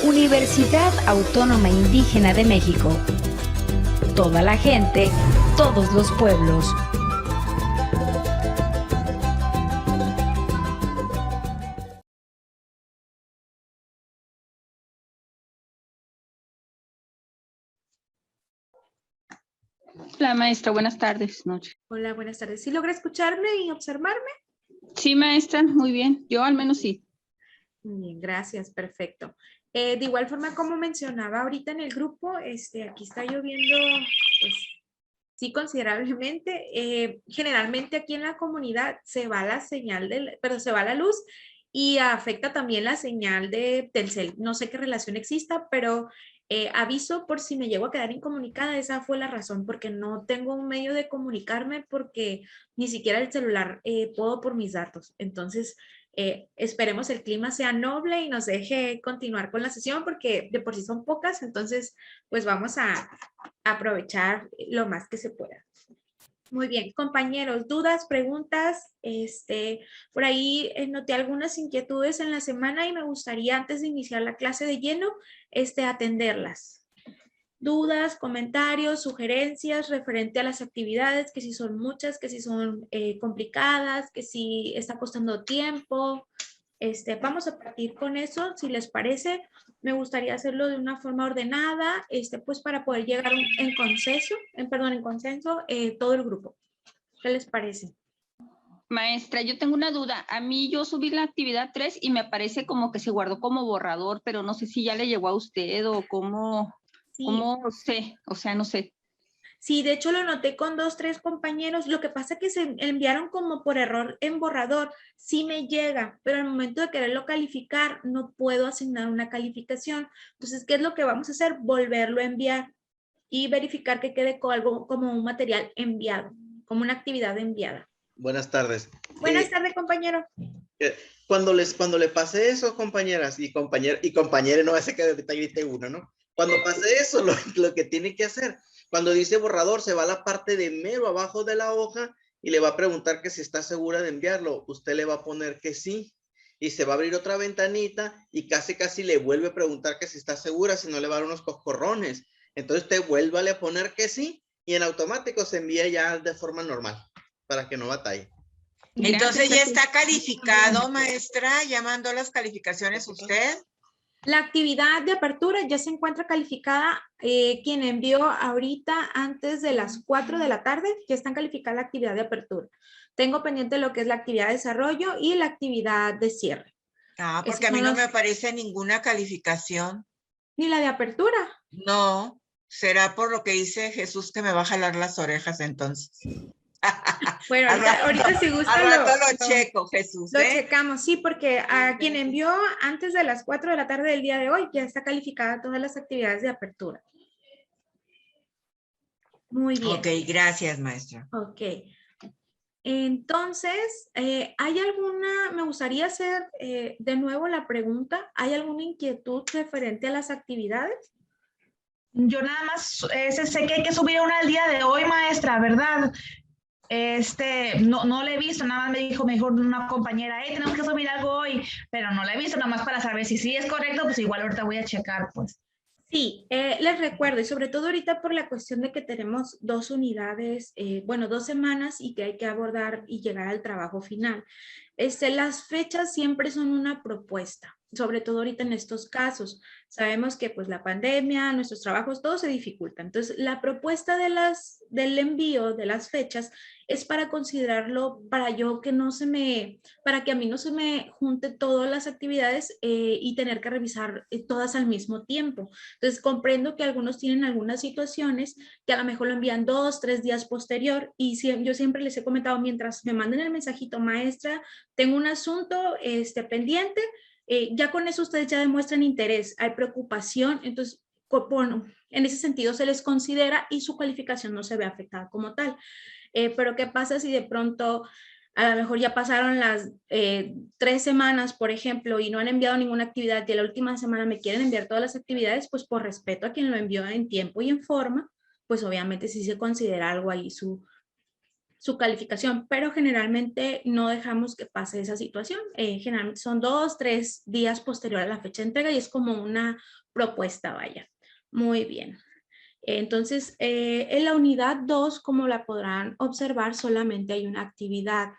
Universidad Autónoma Indígena de México. Toda la gente, todos los pueblos. Hola maestra, buenas tardes, noche. Hola, buenas tardes. ¿Sí logra escucharme y observarme? Sí maestra, muy bien, yo al menos sí. Muy bien, gracias, perfecto. De igual forma, como mencionaba ahorita en el grupo, aquí está lloviendo, pues, sí, considerablemente. Generalmente aquí en la comunidad se va la señal, pero se va la luz y afecta también la señal de Telcel. No sé qué relación exista, pero aviso por si me llego a quedar incomunicada. Esa fue la razón, porque no tengo un medio de comunicarme porque ni siquiera el celular puedo por mis datos. Entonces, esperemos el clima sea noble y nos deje continuar con la sesión porque de por sí son pocas, entonces pues vamos a aprovechar lo más que se pueda. Muy bien, compañeros, dudas, preguntas, por ahí noté algunas inquietudes en la semana y me gustaría antes de iniciar la clase de lleno, atenderlas. Dudas, comentarios, sugerencias referente a las actividades, que si son muchas, que si son complicadas, que si está costando tiempo. Vamos a partir con eso, si les parece. Me gustaría hacerlo de una forma ordenada, pues para poder llegar en consenso, todo el grupo. ¿Qué les parece? Maestra, yo tengo una duda. A mí yo subí la actividad 3 y me aparece como que se guardó como borrador, pero no sé si ya le llegó a usted o cómo, Sí. cómo sé, o sea, no sé. Sí, de hecho lo noté con 2, 3 compañeros. Lo que pasa es que se enviaron como por error en borrador. Sí me llega, pero al momento de quererlo calificar no puedo asignar una calificación. Entonces, ¿qué es lo que vamos a hacer? Volverlo a enviar y verificar que quede algo como un material enviado, como una actividad enviada. Buenas tardes. Buenas tardes, compañero. Cuando le pase eso, compañeras y compañeros, no hace que ahorita grite uno, ¿no? Cuando pase eso, lo que tiene que hacer, cuando dice borrador, se va a la parte de mero abajo de la hoja y le va a preguntar que si está segura de enviarlo. Usted le va a poner que sí y se va a abrir otra ventanita y casi le vuelve a preguntar que si está segura, si no le va a dar unos coscorrones. Entonces usted vuélvale a poner que sí y en automático se envía ya de forma normal para que no batalle. Entonces ya está calificado, maestra, ya mandó las calificaciones usted. La actividad de apertura ya se encuentra calificada. Quien envió ahorita antes de las 4 de la tarde, ya está calificada la actividad de apertura. Tengo pendiente lo que es la actividad de desarrollo y la actividad de cierre. Ah, porque a mí no me aparece ninguna calificación. ¿Ni la de apertura? No, será por lo que dice Jesús que me va a jalar las orejas entonces. Bueno, ahorita si gusta al rato lo checo, Jesús. Lo checamos, sí, porque a quien envió antes de las 4 de la tarde del día de hoy ya está calificada todas las actividades de apertura. Muy bien. Ok, gracias, maestra. Ok. Entonces, ¿hay alguna, me gustaría hacer de nuevo la pregunta, ¿hay alguna inquietud referente a las actividades? Yo nada más sé que hay que subir una al día de hoy, maestra, ¿verdad? No la he visto, nada más me dijo una compañera, tenemos que subir algo hoy, pero no la he visto, nada más para saber si sí es correcto, pues igual ahorita voy a checar, pues. Sí, les recuerdo, y sobre todo ahorita por la cuestión de que tenemos 2 unidades, 2 semanas y que hay que abordar y llegar al trabajo final. Las fechas siempre son una propuesta, sobre todo ahorita en estos casos. Sabemos que pues la pandemia, nuestros trabajos, todo se dificulta. Entonces, la propuesta del envío de las fechas es para considerarlo, para que a mí no se me junte todas las actividades y tener que revisar todas al mismo tiempo. Entonces, comprendo que algunos tienen algunas situaciones que a lo mejor lo envían 2, 3 días posterior y yo siempre les he comentado, mientras me manden el mensajito, maestra, tengo un asunto pendiente, ya con eso ustedes ya demuestran interés, hay preocupación, entonces, bueno, en ese sentido se les considera y su calificación no se ve afectada como tal. Pero ¿qué pasa si de pronto a lo mejor ya pasaron las 3 semanas, por ejemplo, y no han enviado ninguna actividad y la última semana me quieren enviar todas las actividades? Pues por respeto a quien lo envió en tiempo y en forma, pues obviamente sí se considera algo ahí su su calificación, pero generalmente no dejamos que pase esa situación. Generalmente son 2, 3 días posterior a la fecha de entrega y es como una propuesta, vaya. Muy bien. Entonces, en la unidad 2, como la podrán observar, solamente hay una actividad.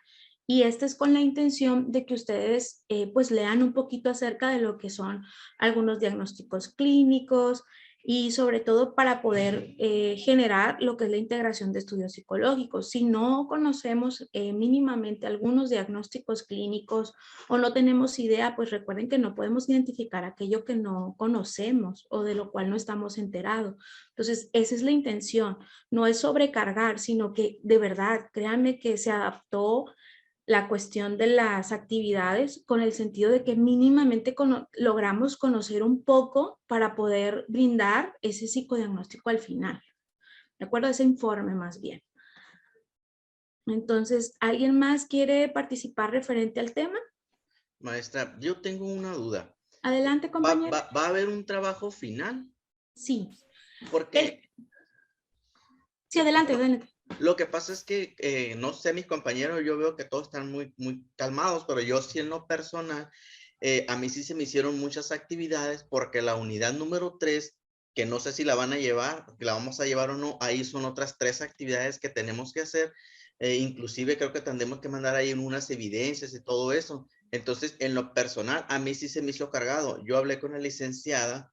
Y esta es con la intención de que ustedes pues lean un poquito acerca de lo que son algunos diagnósticos clínicos y sobre todo para poder generar lo que es la integración de estudios psicológicos. Si no conocemos mínimamente algunos diagnósticos clínicos o no tenemos idea, pues recuerden que no podemos identificar aquello que no conocemos o de lo cual no estamos enterados. Entonces, esa es la intención. No es sobrecargar, sino que de verdad, créanme que se adaptó la cuestión de las actividades con el sentido de que mínimamente logramos conocer un poco para poder brindar ese psicodiagnóstico al final. ¿De acuerdo? Ese informe más bien. Entonces, ¿alguien más quiere participar referente al tema? Maestra, yo tengo una duda. Adelante, compañero. ¿Va a haber un trabajo final? Sí. Porque... Sí, adelante, adelante. Lo que pasa es que, no sé, mis compañeros, yo veo que todos están muy calmados, pero yo sí en lo personal, a mí sí se me hicieron muchas actividades porque la unidad número 3, que no sé si la van a llevar, que la vamos a llevar o no, ahí son otras 3 actividades que tenemos que hacer. Inclusive creo que tendremos que mandar ahí unas evidencias y todo eso. Entonces, en lo personal, a mí sí se me hizo cargado. Yo hablé con la licenciada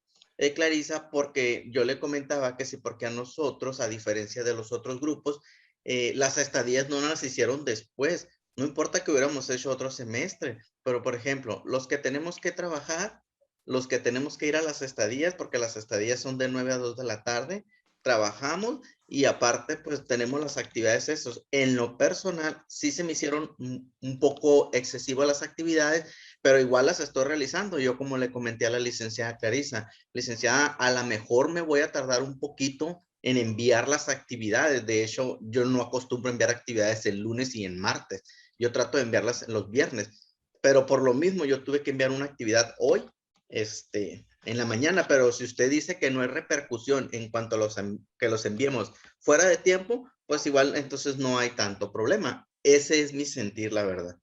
Clarisa, porque yo le comentaba que sí, porque a nosotros, a diferencia de los otros grupos, las estadías no las hicieron después. No importa que hubiéramos hecho otro semestre, pero por ejemplo, los que tenemos que trabajar, los que tenemos que ir a las estadías, porque las estadías son de 9 a 2 de la tarde, trabajamos y aparte pues tenemos las actividades esos. En lo personal, sí se me hicieron un poco excesivas las actividades, pero igual las estoy realizando. Yo, como le comenté a la licenciada Clarisa, licenciada, a lo mejor me voy a tardar un poquito en enviar las actividades. De hecho, yo no acostumbro a enviar actividades el lunes y en martes. Yo trato de enviarlas los viernes, pero por lo mismo yo tuve que enviar una actividad hoy, en la mañana, pero si usted dice que no hay repercusión en cuanto a que los enviemos fuera de tiempo, pues igual entonces no hay tanto problema. Ese es mi sentir, la verdad.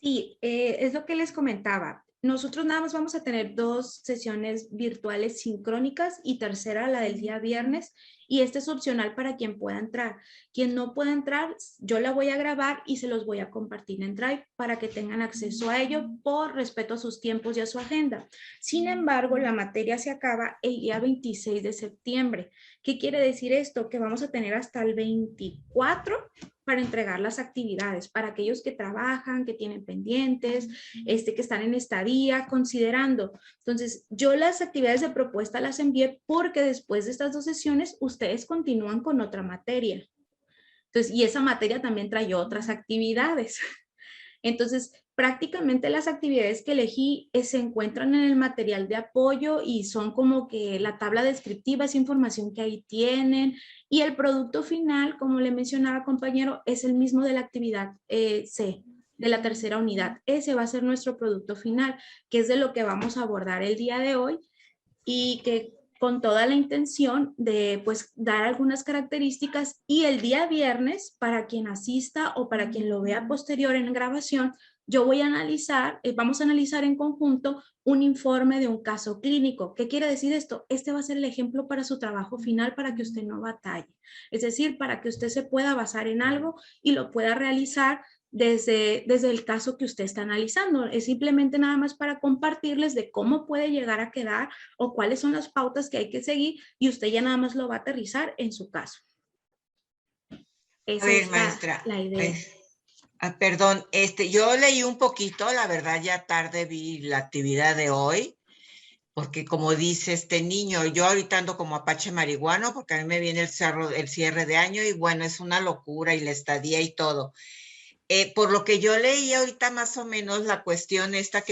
Sí, es lo que les comentaba. Nosotros nada más vamos a tener 2 sesiones virtuales sincrónicas y tercera la del día viernes, y este es opcional para quien pueda entrar. Quien no pueda entrar, yo la voy a grabar y se los voy a compartir en Drive para que tengan acceso a ello por respeto a sus tiempos y a su agenda. Sin embargo, la materia se acaba el día 26 de septiembre. ¿Qué quiere decir esto? Que vamos a tener hasta el 24 para entregar las actividades, para aquellos que trabajan, que tienen pendientes, que están en estadía, considerando. Entonces, yo las actividades de propuesta las envié porque después de estas 2 sesiones, ustedes continúan con otra materia. Entonces, y esa materia también trae otras actividades. Entonces, prácticamente las actividades que elegí se encuentran en el material de apoyo y son como que la tabla descriptiva, esa información que ahí tienen, y el producto final, como le mencionaba, compañero, es el mismo de la actividad C, de la tercera unidad. Ese va a ser nuestro producto final, que es de lo que vamos a abordar el día de hoy y que con toda la intención de pues dar algunas características, y el día viernes, para quien asista o para quien lo vea posterior en grabación, yo voy a analizar, vamos a analizar en conjunto un informe de un caso clínico. ¿Qué quiere decir esto? Este va a ser el ejemplo para su trabajo final para que usted no batalle. Es decir, para que usted se pueda basar en algo y lo pueda realizar desde el caso que usted está analizando. Es simplemente nada más para compartirles de cómo puede llegar a quedar o cuáles son las pautas que hay que seguir, y usted ya nada más lo va a aterrizar en su caso. Esa es maestra, la idea. Perdón, yo leí un poquito, la verdad ya tarde vi la actividad de hoy, porque como dice este niño, yo ahorita ando como apache marihuano, porque a mí me viene el cierre de año y bueno, es una locura y la estadía y todo. Por lo que yo leí ahorita más o menos la cuestión esta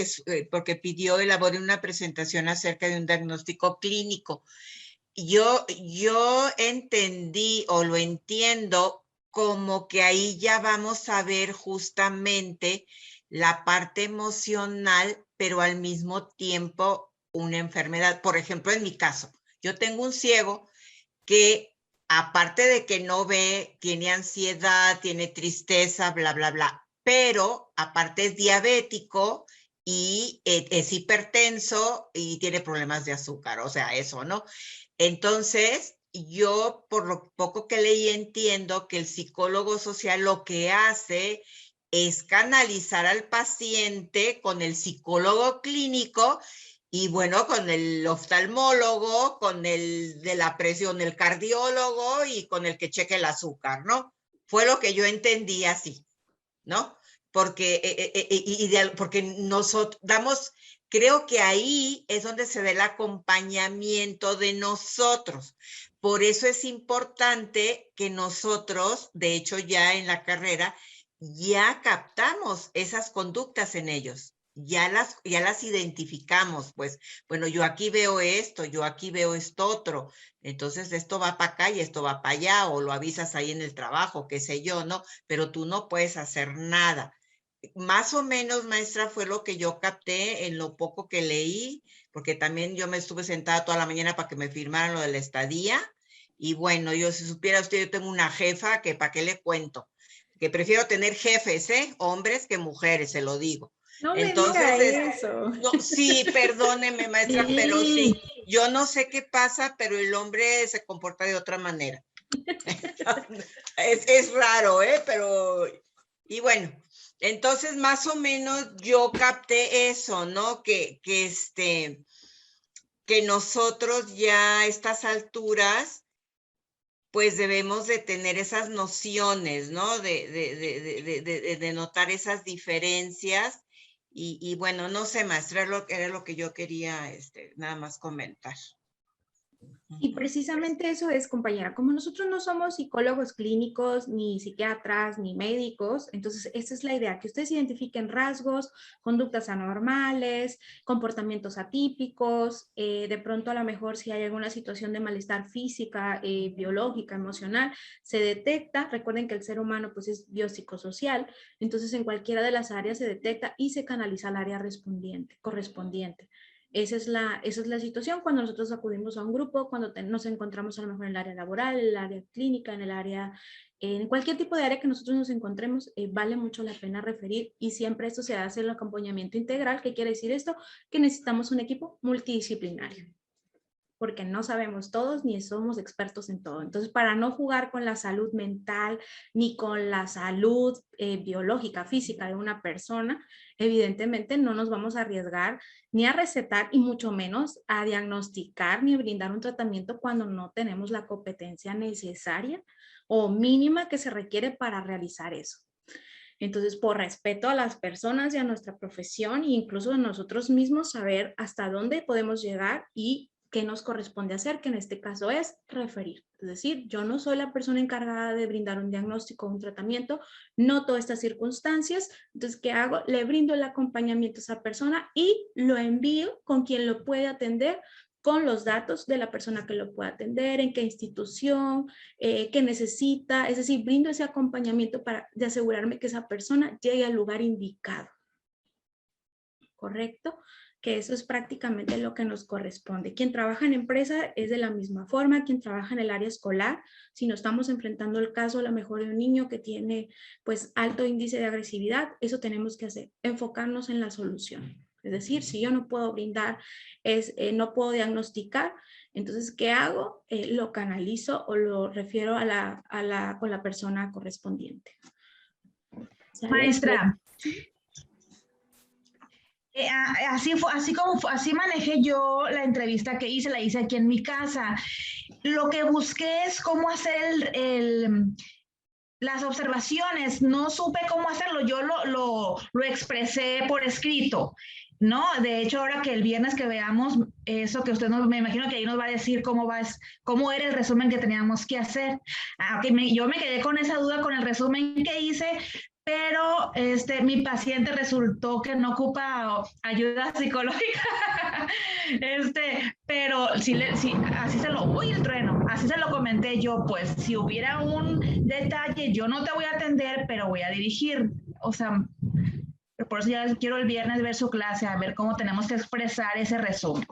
porque pidió elaborar una presentación acerca de un diagnóstico clínico. Yo entendí o lo entiendo como que ahí ya vamos a ver justamente la parte emocional, pero al mismo tiempo una enfermedad. Por ejemplo, en mi caso, yo tengo un ciego que aparte de que no ve, tiene ansiedad, tiene tristeza, bla, bla, bla, pero aparte es diabético y es hipertenso y tiene problemas de azúcar, o sea, eso, ¿no? Entonces, yo por lo poco que leí entiendo que el psicólogo social lo que hace es canalizar al paciente con el psicólogo clínico y bueno, con el oftalmólogo, con el de la presión, el cardiólogo y con el que cheque el azúcar, ¿no? Fue lo que yo entendí así, ¿no? Porque nosotros damos, creo que ahí es donde se ve el acompañamiento de nosotros. Por eso es importante que nosotros, de hecho ya en la carrera, ya captamos esas conductas en ellos. Ya las identificamos, pues, bueno, yo aquí veo esto, yo aquí veo esto otro, entonces esto va para acá y esto va para allá, o lo avisas ahí en el trabajo, qué sé yo, ¿no? Pero tú no puedes hacer nada. Más o menos, maestra, fue lo que yo capté en lo poco que leí, porque también yo me estuve sentada toda la mañana para que me firmaran lo de la estadía, y bueno, yo si supiera usted, yo tengo una jefa que para qué le cuento, que prefiero tener jefes, hombres que mujeres, se lo digo. No me Entonces, diga eso. no, sí, perdóneme, maestra, pero sí, yo no sé qué pasa, pero el hombre se comporta de otra manera. Es raro, pero, y bueno, entonces más o menos yo capté eso, ¿no? Que nosotros ya a estas alturas, pues debemos de tener esas nociones, ¿no? De notar esas diferencias. Y bueno, no sé, maestra, era lo que yo quería nada más comentar. Y precisamente eso es, compañera, como nosotros no somos psicólogos clínicos, ni psiquiatras, ni médicos, entonces esa es la idea, que ustedes identifiquen rasgos, conductas anormales, comportamientos atípicos, de pronto a lo mejor si hay alguna situación de malestar física, biológica, emocional, se detecta. Recuerden que el ser humano pues es biopsicosocial, entonces en cualquiera de las áreas se detecta y se canaliza al área correspondiente. Esa es la situación cuando nosotros acudimos a un grupo, cuando nos encontramos a lo mejor en el área laboral, en el área clínica, en cualquier tipo de área que nosotros nos encontremos, vale mucho la pena referir, y siempre esto se hace el acompañamiento integral. ¿Qué quiere decir esto? Que necesitamos un equipo multidisciplinario, porque no sabemos todos ni somos expertos en todo. Entonces, para no jugar con la salud mental ni con la salud biológica, física de una persona, evidentemente no nos vamos a arriesgar ni a recetar y mucho menos a diagnosticar ni a brindar un tratamiento cuando no tenemos la competencia necesaria o mínima que se requiere para realizar eso. Entonces, por respeto a las personas y a nuestra profesión, e incluso a nosotros mismos, saber hasta dónde podemos llegar y qué nos corresponde hacer, que en este caso es referir. Es decir, yo no soy la persona encargada de brindar un diagnóstico o un tratamiento, noto estas circunstancias, entonces, ¿qué hago? Le brindo el acompañamiento a esa persona y lo envío con quien lo puede atender, con los datos de la persona que lo puede atender, en qué institución, qué necesita. Es decir, brindo ese acompañamiento para de asegurarme que esa persona llegue al lugar indicado. ¿Correcto? Que eso es prácticamente lo que nos corresponde. Quien trabaja en empresa es de la misma forma, quien trabaja en el área escolar, si nos estamos enfrentando el caso a lo mejor de un niño que tiene pues alto índice de agresividad, eso tenemos que hacer, enfocarnos en la solución. Es decir, si yo no puedo brindar, no puedo diagnosticar, entonces, ¿qué hago? Lo canalizo o lo refiero con la persona correspondiente. ¿Sale? Maestra, así manejé yo la entrevista que hice, la hice aquí en mi casa. Lo que busqué es cómo hacer las observaciones, no supe cómo hacerlo, yo lo expresé por escrito, ¿no? De hecho, ahora que el viernes que veamos eso que usted me imagino que ahí nos va a decir cómo era el resumen que teníamos que hacer. Yo me quedé con esa duda con el resumen que hice, pero mi paciente resultó que no ocupa ayuda psicológica, pero sí, así se lo, uy, el trueno, así se lo comenté yo, pues si hubiera un detalle, yo no te voy a atender, pero voy a dirigir, o sea, por eso ya quiero el viernes ver su clase, a ver cómo tenemos que expresar ese resumen.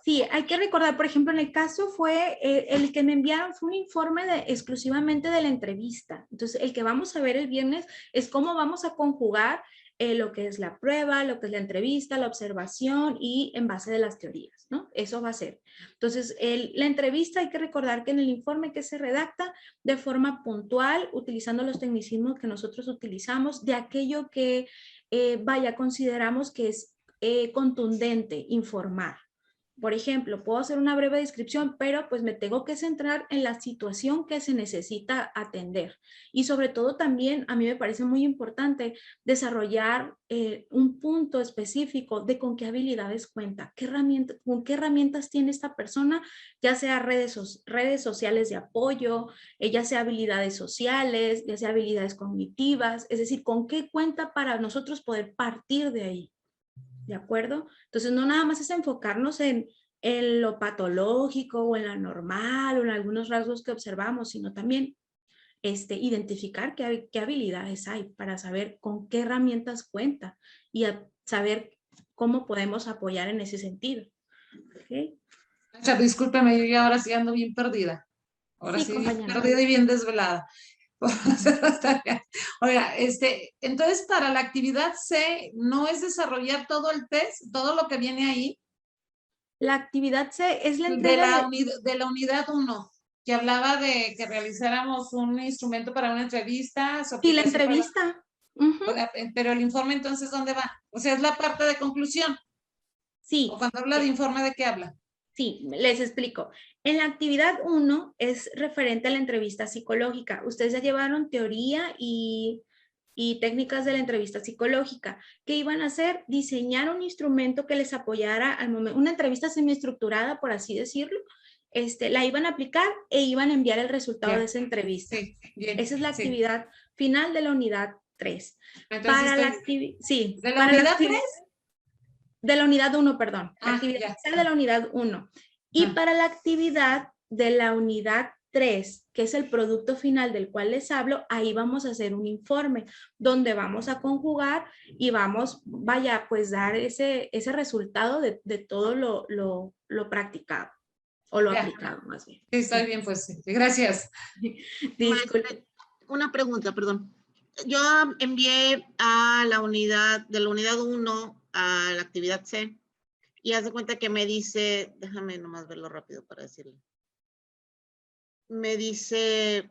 Sí, hay que recordar, por ejemplo, en el caso fue el que me enviaron fue un informe exclusivamente de la entrevista. Entonces, el que vamos a ver el viernes es cómo vamos a conjugar lo que es la prueba, lo que es la entrevista, la observación y en base de las teorías, ¿no? Eso va a ser. Entonces, la entrevista hay que recordar que en el informe que se redacta de forma puntual, utilizando los tecnicismos que nosotros utilizamos, de aquello que, consideramos que es contundente, informar. Por ejemplo, puedo hacer una breve descripción, pero pues me tengo que centrar en la situación que se necesita atender. Y sobre todo también a mí me parece muy importante desarrollar un punto específico de con qué habilidades cuenta, con qué herramientas tiene esta persona, ya sea redes sociales de apoyo, ya sea habilidades sociales, ya sea habilidades cognitivas, es decir, con qué cuenta para nosotros poder partir de ahí. ¿De acuerdo? Entonces, no nada más es enfocarnos en lo patológico o en lo normal o en algunos rasgos que observamos, sino también identificar qué habilidades hay para saber con qué herramientas cuenta y saber cómo podemos apoyar en ese sentido. ¿Okay? Discúlpeme, yo ya ahora sí ando bien perdida. Ahora sí, bien perdida y bien desvelada. Oiga, entonces para la actividad C no es desarrollar todo el test, todo lo que viene ahí. La actividad C es la entrega de la unidad 1, que hablaba de que realizáramos un instrumento para una entrevista. Sí, la entrevista. Pero el informe entonces, ¿dónde va? O sea, es la parte de conclusión. Sí. O cuando habla de informe, ¿de qué habla? Sí, les explico. En la actividad 1 es referente a la entrevista psicológica. Ustedes ya llevaron teoría y técnicas de la entrevista psicológica. ¿Qué iban a hacer? Diseñar un instrumento que les apoyara al momento, una entrevista semiestructurada, por así decirlo. La iban a aplicar e iban a enviar el resultado de esa entrevista. Sí, bien, esa es la actividad final de la unidad 3. Entonces, para la actividad, sí. ¿De la unidad 3? De la unidad 1, perdón. La actividad de la unidad 1. Y para la actividad de la unidad 3, que es el producto final del cual les hablo, ahí vamos a hacer un informe donde vamos a conjugar y vamos, pues dar ese resultado de todo lo practicado o lo aplicado más bien. Sí, está bien, pues sí. Gracias. Disculpe. Una pregunta, perdón. Yo envié a la unidad, de la unidad 1 a la actividad C y haz de cuenta que me dice, déjame nomás verlo rápido para decirle. Me dice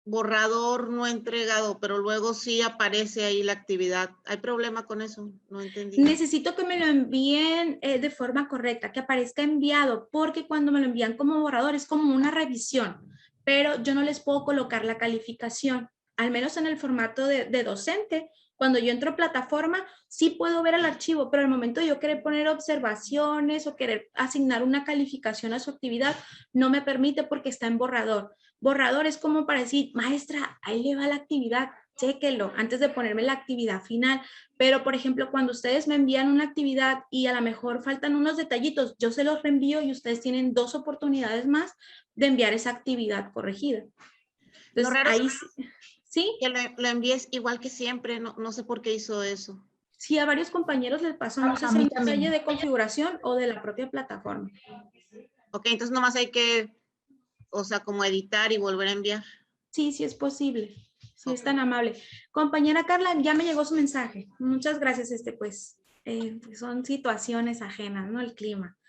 borrador no entregado, pero luego sí aparece ahí la actividad. ¿Hay problema con eso? No entendí. Necesito que me lo envíen de forma correcta, que aparezca enviado, porque cuando me lo envían como borrador es como una revisión, pero yo no les puedo colocar la calificación, al menos en el formato de docente. Cuando yo entro a plataforma, sí puedo ver el archivo, pero al momento de yo querer poner observaciones o querer asignar una calificación a su actividad, no me permite porque está en borrador. Borrador es como para decir, maestra, ahí le va la actividad, chéquelo antes de ponerme la actividad final. Pero, por ejemplo, cuando ustedes me envían una actividad y a lo mejor faltan unos detallitos, yo se los reenvío y ustedes tienen 2 oportunidades más de enviar esa actividad corregida. Entonces, raro ahí sí. Que lo envíes igual que siempre, no sé por qué hizo eso. Sí, a varios compañeros les pasó, no sé si es un detalle de configuración o de la propia plataforma. Ok, entonces nomás hay que, o sea, como editar y volver a enviar. Sí, sí es posible. Sí, es tan amable. Compañera Carla, ya me llegó su mensaje. Muchas gracias, pues son situaciones ajenas, ¿no? El clima.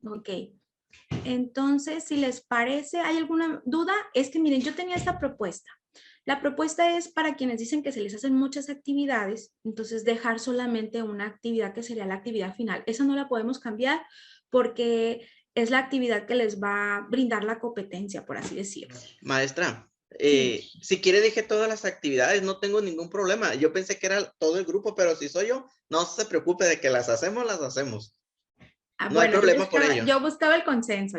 Ok. Entonces, si les parece, ¿hay alguna duda? Es que miren, yo tenía esta propuesta. La propuesta es para quienes dicen que se les hacen muchas actividades, entonces dejar solamente una actividad que sería la actividad final. Esa no la podemos cambiar porque es la actividad que les va a brindar la competencia, por así decirlo. Maestra, si quiere deje todas las actividades, no tengo ningún problema. Yo pensé que era todo el grupo, pero si soy yo, no se preocupe de que las hacemos, las hacemos. No hay problema por ello. Yo buscaba el consenso,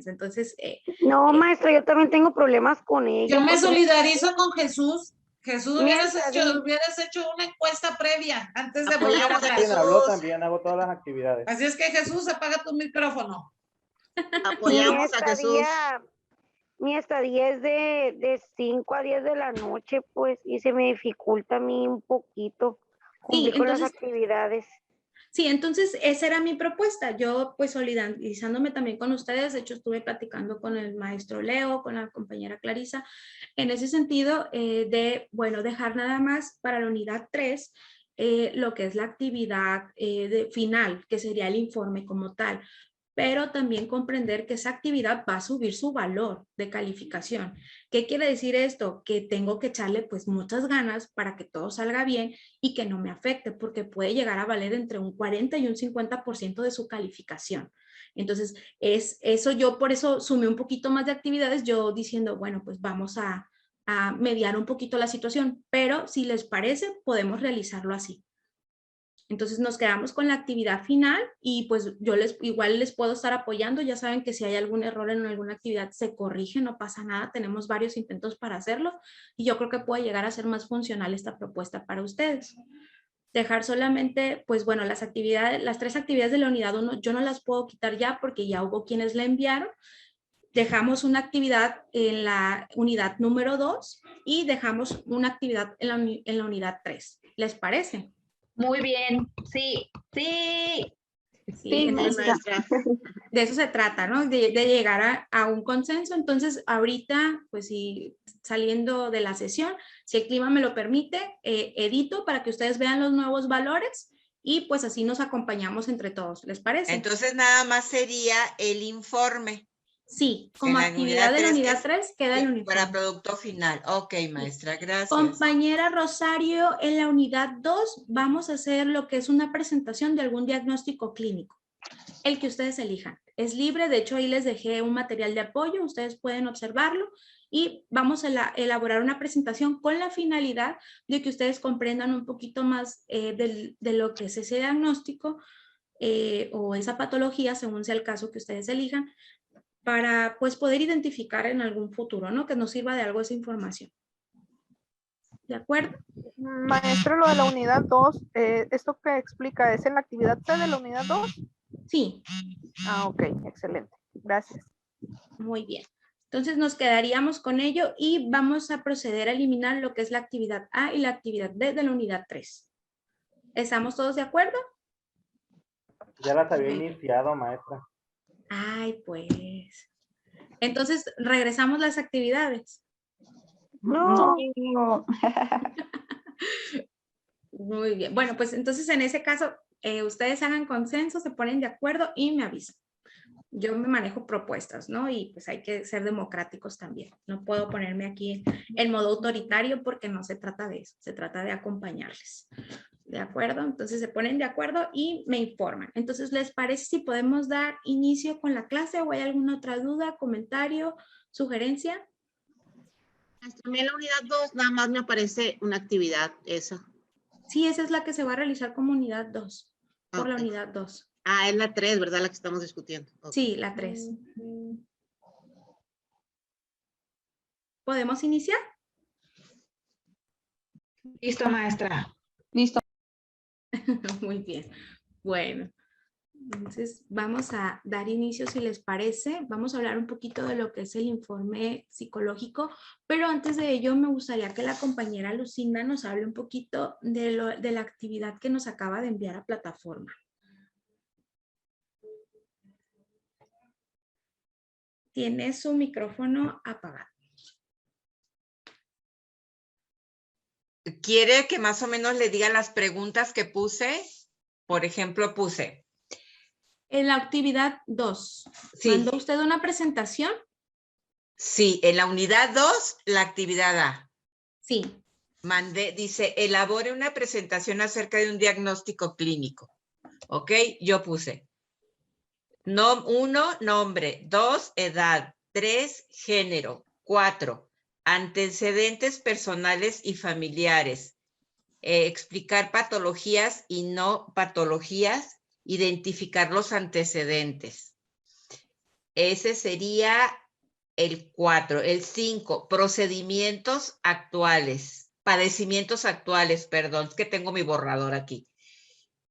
entonces... no, maestra, yo también tengo problemas con ello. Yo me solidarizo con Jesús. Jesús, hubieras hecho una encuesta previa antes de volver a Quien habló también, hago todas las actividades. Así es que Jesús, apaga tu micrófono. Apoyamos a Jesús. Mi estadía es de 5 a 10 de la noche, pues, y se me dificulta a mí un poquito cumplir con las actividades. Sí, entonces esa era mi propuesta. Yo pues solidarizándome también con ustedes, de hecho estuve platicando con el maestro Leo, con la compañera Clarisa, en ese sentido de, bueno, dejar nada más para la unidad 3 lo que es la actividad final, que sería el informe como tal, pero también comprender que esa actividad va a subir su valor de calificación. ¿Qué quiere decir esto? Que tengo que echarle pues muchas ganas para que todo salga bien y que no me afecte, porque puede llegar a valer entre un 40 y un 50% de su calificación. Entonces, es eso, yo por eso sumé un poquito más de actividades, yo diciendo, bueno, pues vamos a mediar un poquito la situación, pero si les parece, podemos realizarlo así. Entonces nos quedamos con la actividad final y pues yo igual les puedo estar apoyando. Ya saben que si hay algún error en alguna actividad se corrige, no pasa nada. Tenemos varios intentos para hacerlo y yo creo que puede llegar a ser más funcional esta propuesta para ustedes. Dejar solamente, pues bueno, las 3 actividades de la unidad 1, yo no las puedo quitar ya porque ya hubo quienes la enviaron. Dejamos una actividad en la unidad número 2 y dejamos una actividad en la unidad 3. ¿Les parece? Muy bien, sí, sí. Sí, entonces, de eso se trata, ¿no? De llegar a un consenso. Entonces, ahorita, pues sí, saliendo de la sesión, si el clima me lo permite, edito para que ustedes vean los nuevos valores y pues así nos acompañamos entre todos. ¿Les parece? Entonces, nada más sería el informe. Sí, como actividad de la unidad 3 queda el uniforme. Para producto final. Ok, maestra, gracias. Compañera Rosario, en la unidad 2 vamos a hacer lo que es una presentación de algún diagnóstico clínico. El que ustedes elijan. Es libre, de hecho ahí les dejé un material de apoyo, ustedes pueden observarlo y vamos a elaborar una presentación con la finalidad de que ustedes comprendan un poquito más de lo que es ese diagnóstico o esa patología, según sea el caso que ustedes elijan, para pues poder identificar en algún futuro, ¿no? Que nos sirva de algo esa información. ¿De acuerdo? Maestra, lo de la unidad 2, ¿esto que explica es en la actividad C de la unidad 2? Sí. Ah, ok, excelente. Gracias. Muy bien. Entonces nos quedaríamos con ello y vamos a proceder a eliminar lo que es la actividad A y la actividad B de la unidad 3. ¿Estamos todos de acuerdo? Ya las había iniciado, maestra. Ay, pues. Entonces, ¿regresamos las actividades? No. Muy bien. Bueno, pues entonces en ese caso, ustedes hagan consenso, se ponen de acuerdo y me avisan. Yo me manejo propuestas, ¿no? Y pues hay que ser democráticos también. No puedo ponerme aquí en modo autoritario porque no se trata de eso, se trata de acompañarles. ¿De acuerdo? Entonces se ponen de acuerdo y me informan. Entonces, ¿les parece si podemos dar inicio con la clase o hay alguna otra duda, comentario, sugerencia? También la unidad 2 nada más me aparece una actividad esa. Sí, esa es la que se va a realizar como unidad 2, por la unidad 2. Ah, es la 3, ¿verdad? La que estamos discutiendo. Sí, la 3. ¿Podemos iniciar? Listo, maestra. Listo. Muy bien. Bueno, entonces vamos a dar inicio, si les parece. Vamos a hablar un poquito de lo que es el informe psicológico, pero antes de ello me gustaría que la compañera Lucinda nos hable un poquito de la actividad que nos acaba de enviar a plataforma. Tiene su micrófono apagado. ¿Quiere que más o menos le diga las preguntas que puse? Por ejemplo, puse. En la actividad 2, sí. ¿Mandó usted una presentación? Sí, en la unidad 2, la actividad A. Sí. Mandé, dice, elabore una presentación acerca de un diagnóstico clínico. ¿Ok? Yo puse. 1, nombre. 2, edad. 3, género. 4, antecedentes personales y familiares. Explicar patologías y no patologías. Identificar los antecedentes. Ese sería el 4. El 5, procedimientos actuales. Padecimientos actuales, perdón, es que tengo mi borrador aquí.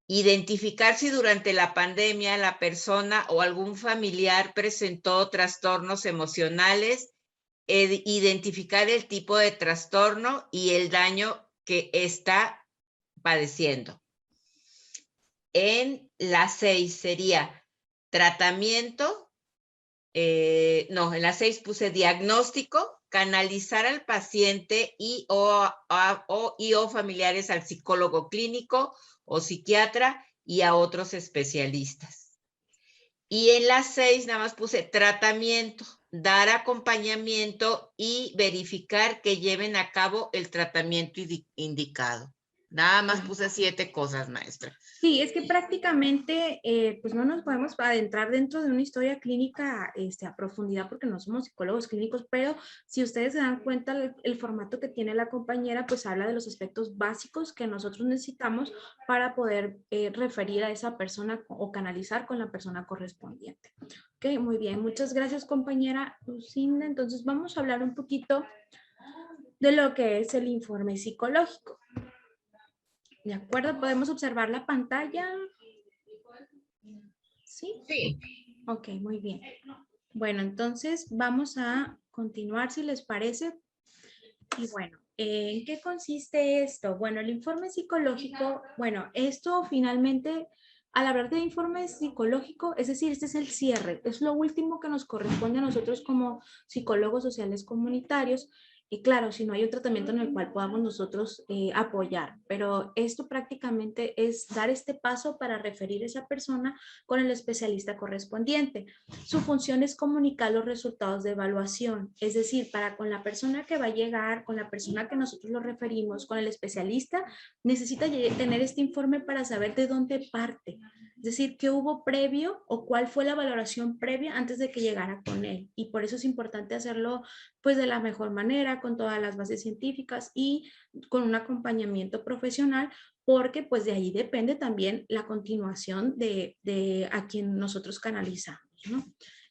Identificar si durante la pandemia la persona o algún familiar presentó trastornos emocionales, identificar el tipo de trastorno y el daño que está padeciendo. en la 6 sería tratamiento, no, en la 6 puse diagnóstico, canalizar al paciente y o familiares al psicólogo clínico o psiquiatra y a otros especialistas. Y en la 6 nada más puse tratamiento, dar acompañamiento y verificar que lleven a cabo el tratamiento indicado. Nada más puse 7 cosas, maestra. Sí, es que prácticamente pues no nos podemos adentrar dentro de una historia clínica a profundidad porque no somos psicólogos clínicos, pero si ustedes se dan cuenta el formato que tiene la compañera pues habla de los aspectos básicos que nosotros necesitamos para poder referir a esa persona o canalizar con la persona correspondiente. Ok, muy bien, muchas gracias compañera Lucinda. Entonces vamos a hablar un poquito de lo que es el informe psicológico. ¿De acuerdo? ¿Podemos observar la pantalla? ¿Sí? Sí. Ok, muy bien. Bueno, entonces vamos a continuar si les parece. Y bueno, ¿en qué consiste esto? Bueno, el informe psicológico, bueno, esto finalmente, al hablar de informe psicológico, es decir, este es el cierre, es lo último que nos corresponde a nosotros como psicólogos sociales comunitarios. Y claro, si no hay un tratamiento en el cual podamos nosotros apoyar, pero esto prácticamente es dar este paso para referir a esa persona con el especialista correspondiente. Su función es comunicar los resultados de evaluación, es decir, para con la persona que va a llegar, con la persona que nosotros lo referimos, con el especialista, necesita tener este informe para saber de dónde parte. Es decir, qué hubo previo o cuál fue la valoración previa antes de que llegara con él. Y por eso es importante hacerlo pues de la mejor manera, con todas las bases científicas y con un acompañamiento profesional, porque pues de ahí depende también la continuación de a quien nosotros canalizamos, ¿no?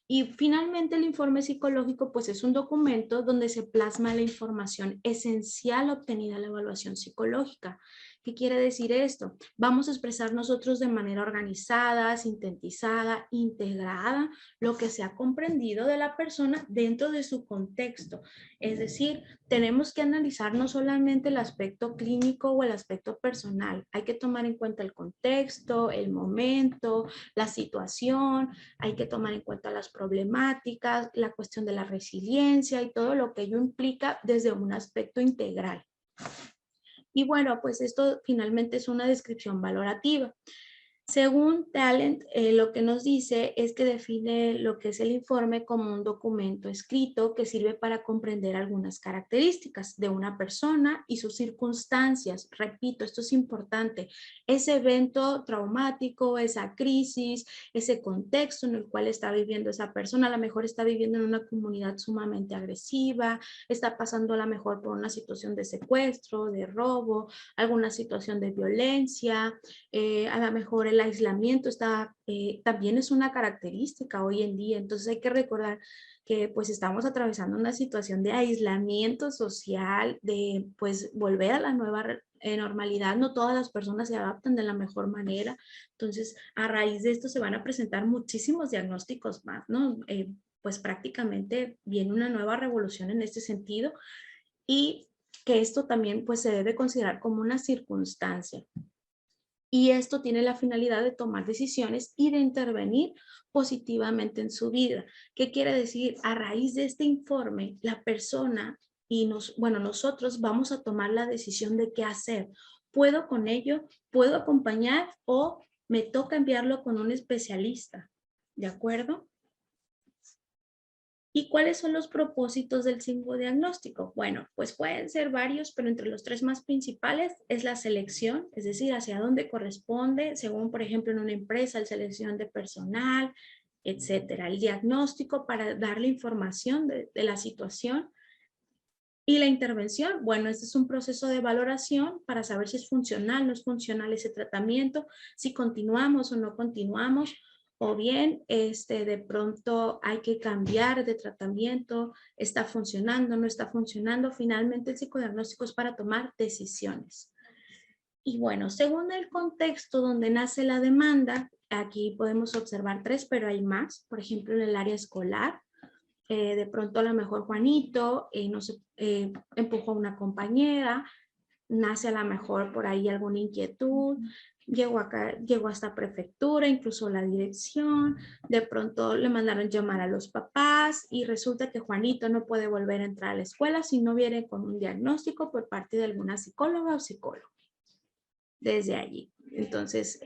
Y finalmente el informe psicológico pues es un documento donde se plasma la información esencial obtenida en la evaluación psicológica. ¿Qué quiere decir esto? Vamos a expresar nosotros de manera organizada, sintetizada, integrada, lo que se ha comprendido de la persona dentro de su contexto. Es decir, tenemos que analizar no solamente el aspecto clínico o el aspecto personal, hay que tomar en cuenta el contexto, el momento, la situación, hay que tomar en cuenta las problemáticas, la cuestión de la resiliencia y todo lo que ello implica desde un aspecto integral. Y bueno, pues esto finalmente es una descripción valorativa. Según Talent, lo que nos dice es que define lo que es el informe como un documento escrito que sirve para comprender algunas características de una persona y sus circunstancias. Repito, esto es importante. Ese evento traumático, esa crisis, ese contexto en el cual está viviendo esa persona, a lo mejor está viviendo en una comunidad sumamente agresiva, está pasando a lo mejor por una situación de secuestro, de robo, alguna situación de violencia, a lo mejor el aislamiento también es una característica hoy en día, entonces hay que recordar que pues estamos atravesando una situación de aislamiento social, de pues volver a la nueva normalidad, no todas las personas se adaptan de la mejor manera, entonces a raíz de esto se van a presentar muchísimos diagnósticos más, ¿no? Pues prácticamente viene una nueva revolución en este sentido y que esto también pues se debe considerar como una circunstancia. Y esto tiene la finalidad de tomar decisiones y de intervenir positivamente en su vida. ¿Qué quiere decir? A raíz de este informe, la persona y nosotros vamos a tomar la decisión de qué hacer. ¿Puedo con ello? ¿Puedo acompañar? ¿O me toca enviarlo con un especialista? ¿De acuerdo? ¿Y cuáles son los propósitos del psicodiagnóstico? Bueno, pues pueden ser varios, pero entre los 3 más principales es la selección, es decir, hacia dónde corresponde, según por ejemplo en una empresa, la selección de personal, etcétera. El diagnóstico para darle información de la situación. Y la intervención, bueno, este es un proceso de valoración para saber si es funcional, no es funcional ese tratamiento, si continuamos o no continuamos, o bien de pronto hay que cambiar de tratamiento, está funcionando, no está funcionando. Finalmente el psicodiagnóstico es para tomar decisiones. Y bueno, según el contexto donde nace la demanda, aquí podemos observar 3, pero hay más, por ejemplo en el área escolar. De pronto a lo mejor Juanito empujó a una compañera nace a lo mejor por ahí alguna inquietud, llegó a esta prefectura, incluso la dirección, de pronto le mandaron llamar a los papás y resulta que Juanito no puede volver a entrar a la escuela si no viene con un diagnóstico por parte de alguna psicóloga o psicólogo. Desde allí. Entonces,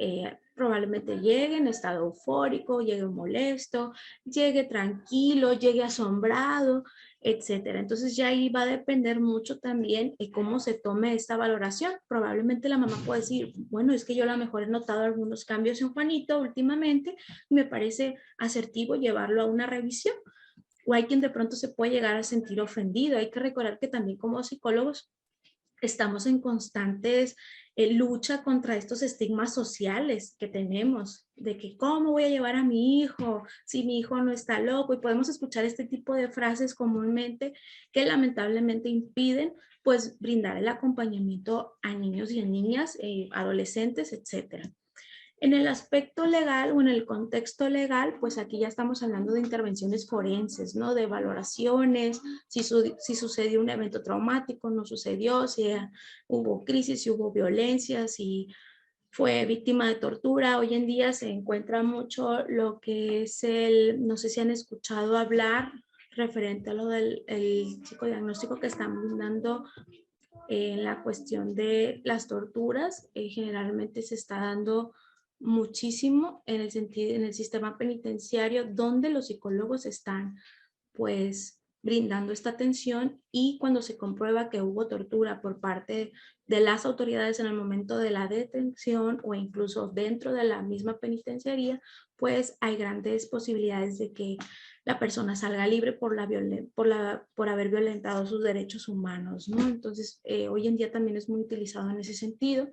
probablemente llegue en estado eufórico, llegue molesto, llegue tranquilo, llegue asombrado, etcétera. Entonces, ya ahí va a depender mucho también de cómo se tome esta valoración. Probablemente la mamá puede decir, bueno, es que yo a lo mejor he notado algunos cambios en Juanito últimamente, me parece asertivo llevarlo a una revisión. O hay quien de pronto se puede llegar a sentir ofendido. Hay que recordar que también como psicólogos estamos en constantes lucha contra estos estigmas sociales que tenemos, de que cómo voy a llevar a mi hijo si mi hijo no está loco, y podemos escuchar este tipo de frases comúnmente que lamentablemente impiden pues brindar el acompañamiento a niños y a niñas, adolescentes, etcétera. En el aspecto legal o en el contexto legal, pues aquí ya estamos hablando de intervenciones forenses, ¿no? De valoraciones, si sucedió un evento traumático, no sucedió, si hubo crisis, si hubo violencia, si fue víctima de tortura. Hoy en día se encuentra mucho lo que es no sé si han escuchado hablar referente a lo del psicodiagnóstico que están dando en la cuestión de las torturas. Generalmente se está dando muchísimo en el sistema penitenciario, donde los psicólogos están pues brindando esta atención, y cuando se comprueba que hubo tortura por parte de las autoridades en el momento de la detención o incluso dentro de la misma penitenciaría, pues hay grandes posibilidades de que la persona salga libre por haber violentado sus derechos humanos, ¿no? Entonces, hoy en día también es muy utilizado en ese sentido.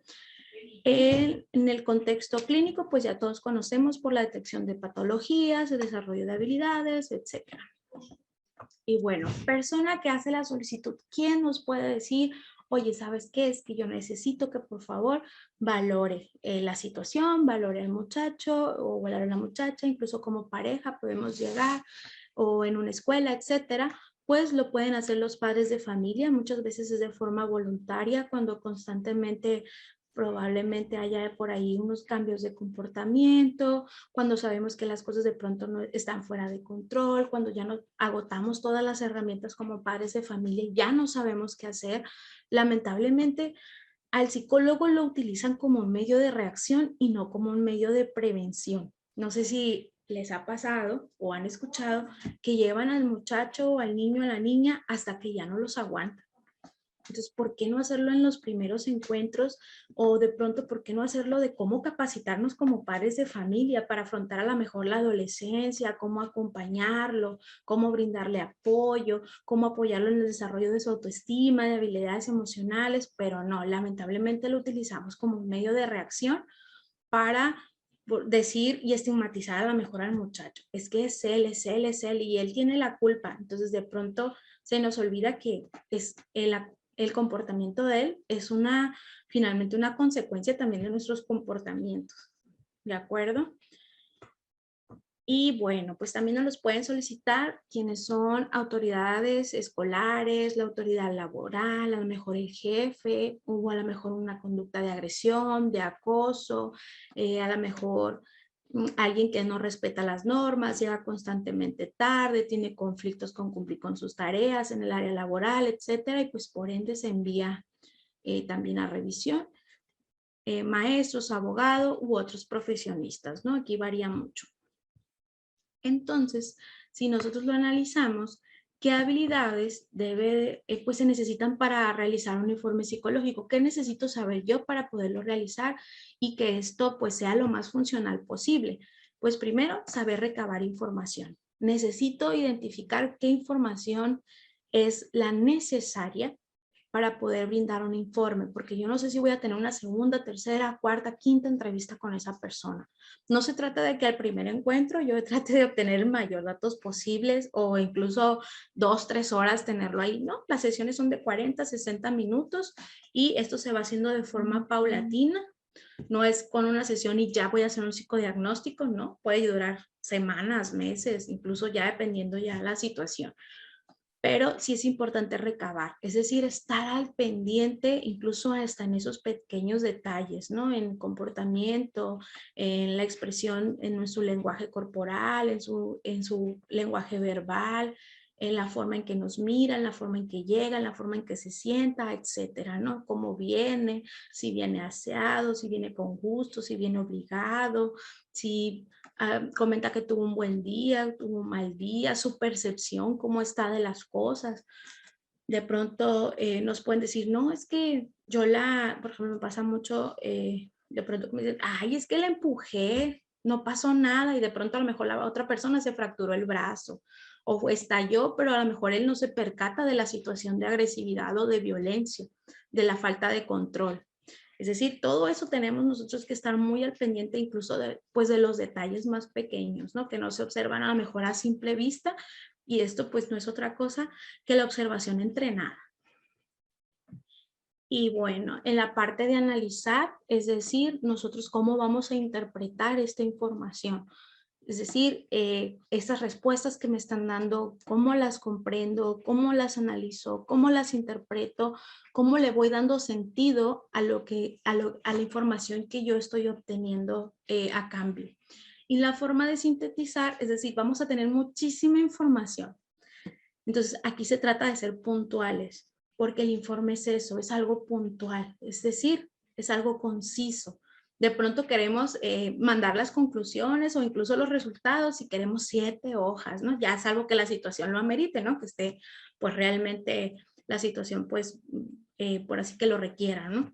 En el contexto clínico, pues ya todos conocemos por la detección de patologías, el desarrollo de habilidades, etc. Y bueno, persona que hace la solicitud, ¿quién nos puede decir, oye, ¿sabes qué? Es que yo necesito que por favor valore la situación, valore al muchacho o valore a la muchacha, incluso como pareja podemos llegar, o en una escuela, etcétera? Pues lo pueden hacer los padres de familia. Muchas veces es de forma voluntaria, cuando constantemente probablemente haya por ahí unos cambios de comportamiento, cuando sabemos que las cosas de pronto no están fuera de control, cuando ya no agotamos todas las herramientas como padres de familia y ya no sabemos qué hacer. Lamentablemente al psicólogo lo utilizan como un medio de reacción y no como un medio de prevención. No sé si les ha pasado o han escuchado que llevan al muchacho o al niño, a la niña, hasta que ya no los aguantan. Entonces, ¿por qué no hacerlo en los primeros encuentros? O de pronto, ¿por qué no hacerlo de cómo capacitarnos como padres de familia para afrontar a lo mejor la adolescencia, cómo acompañarlo, cómo brindarle apoyo, cómo apoyarlo en el desarrollo de su autoestima, de habilidades emocionales? Pero no, lamentablemente lo utilizamos como un medio de reacción para decir y estigmatizar a lo mejor al muchacho. Es que es él y él tiene la culpa. Entonces, de pronto se nos olvida que es el comportamiento de él es finalmente una consecuencia también de nuestros comportamientos, ¿de acuerdo? Y bueno, pues también nos los pueden solicitar quienes son autoridades escolares, la autoridad laboral, a lo mejor el jefe, hubo a lo mejor una conducta de agresión, de acoso, a lo mejor alguien que no respeta las normas, llega constantemente tarde, tiene conflictos con cumplir con sus tareas en el área laboral, etcétera, y pues por ende se envía también a revisión. Maestros, abogados u otros profesionistas, ¿no? Aquí varía mucho. Entonces, si nosotros lo analizamos, ¿qué habilidades pues se necesitan para realizar un informe psicológico? ¿Qué necesito saber yo para poderlo realizar y que esto pues sea lo más funcional posible? Pues primero, saber recabar información. Necesito identificar qué información es la necesaria para poder brindar un informe, porque yo no sé si voy a tener una segunda, tercera, cuarta, quinta entrevista con esa persona. No se trata de que al primer encuentro yo trate de obtener el mayor datos posibles o incluso 2, 3 horas tenerlo ahí, ¿no? Las sesiones son de 40, 60 minutos y esto se va haciendo de forma paulatina. No es con una sesión y ya voy a hacer un psicodiagnóstico, ¿no? Puede durar semanas, meses, incluso ya dependiendo ya la situación. pero sí es importante recabar, es decir, estar al pendiente, incluso hasta en esos pequeños detalles, ¿no? En comportamiento, en la expresión, en su lenguaje corporal, en su lenguaje verbal, en la forma en que nos mira, en la forma en que llega, en la forma en que se sienta, etcétera, ¿no? Cómo viene, si viene aseado, si viene con gusto, si viene obligado, si comenta que tuvo un buen día, tuvo un mal día, su percepción, cómo está de las cosas. De pronto nos pueden decir, no, es que yo por ejemplo, me pasa mucho, de pronto me dicen, ay, es que la empujé, no pasó nada, y de pronto a lo mejor la otra persona se fracturó el brazo, o estalló, pero a lo mejor él no se percata de la situación de agresividad o de violencia, de la falta de control. Es decir, todo eso tenemos nosotros que estar muy al pendiente incluso de, pues, de los detalles más pequeños, ¿no? Que no se observan a lo mejor a simple vista, y esto pues no es otra cosa que la observación entrenada. Y bueno, en la parte de analizar, es decir, nosotros cómo vamos a interpretar esta información. Es decir, estas respuestas que me están dando, cómo las comprendo, cómo las analizo, cómo las interpreto, cómo le voy dando sentido a la información que yo estoy obteniendo a cambio. Y la forma de sintetizar, es decir, vamos a tener muchísima información. Entonces, aquí se trata de ser puntuales, porque el informe es eso, es algo puntual, es decir, es algo conciso. De pronto queremos mandar las conclusiones o incluso los resultados y queremos 7 hojas, ¿no? Ya es algo que la situación lo amerite, ¿no? Que esté, pues realmente la situación, pues, por así que lo requiera, ¿no?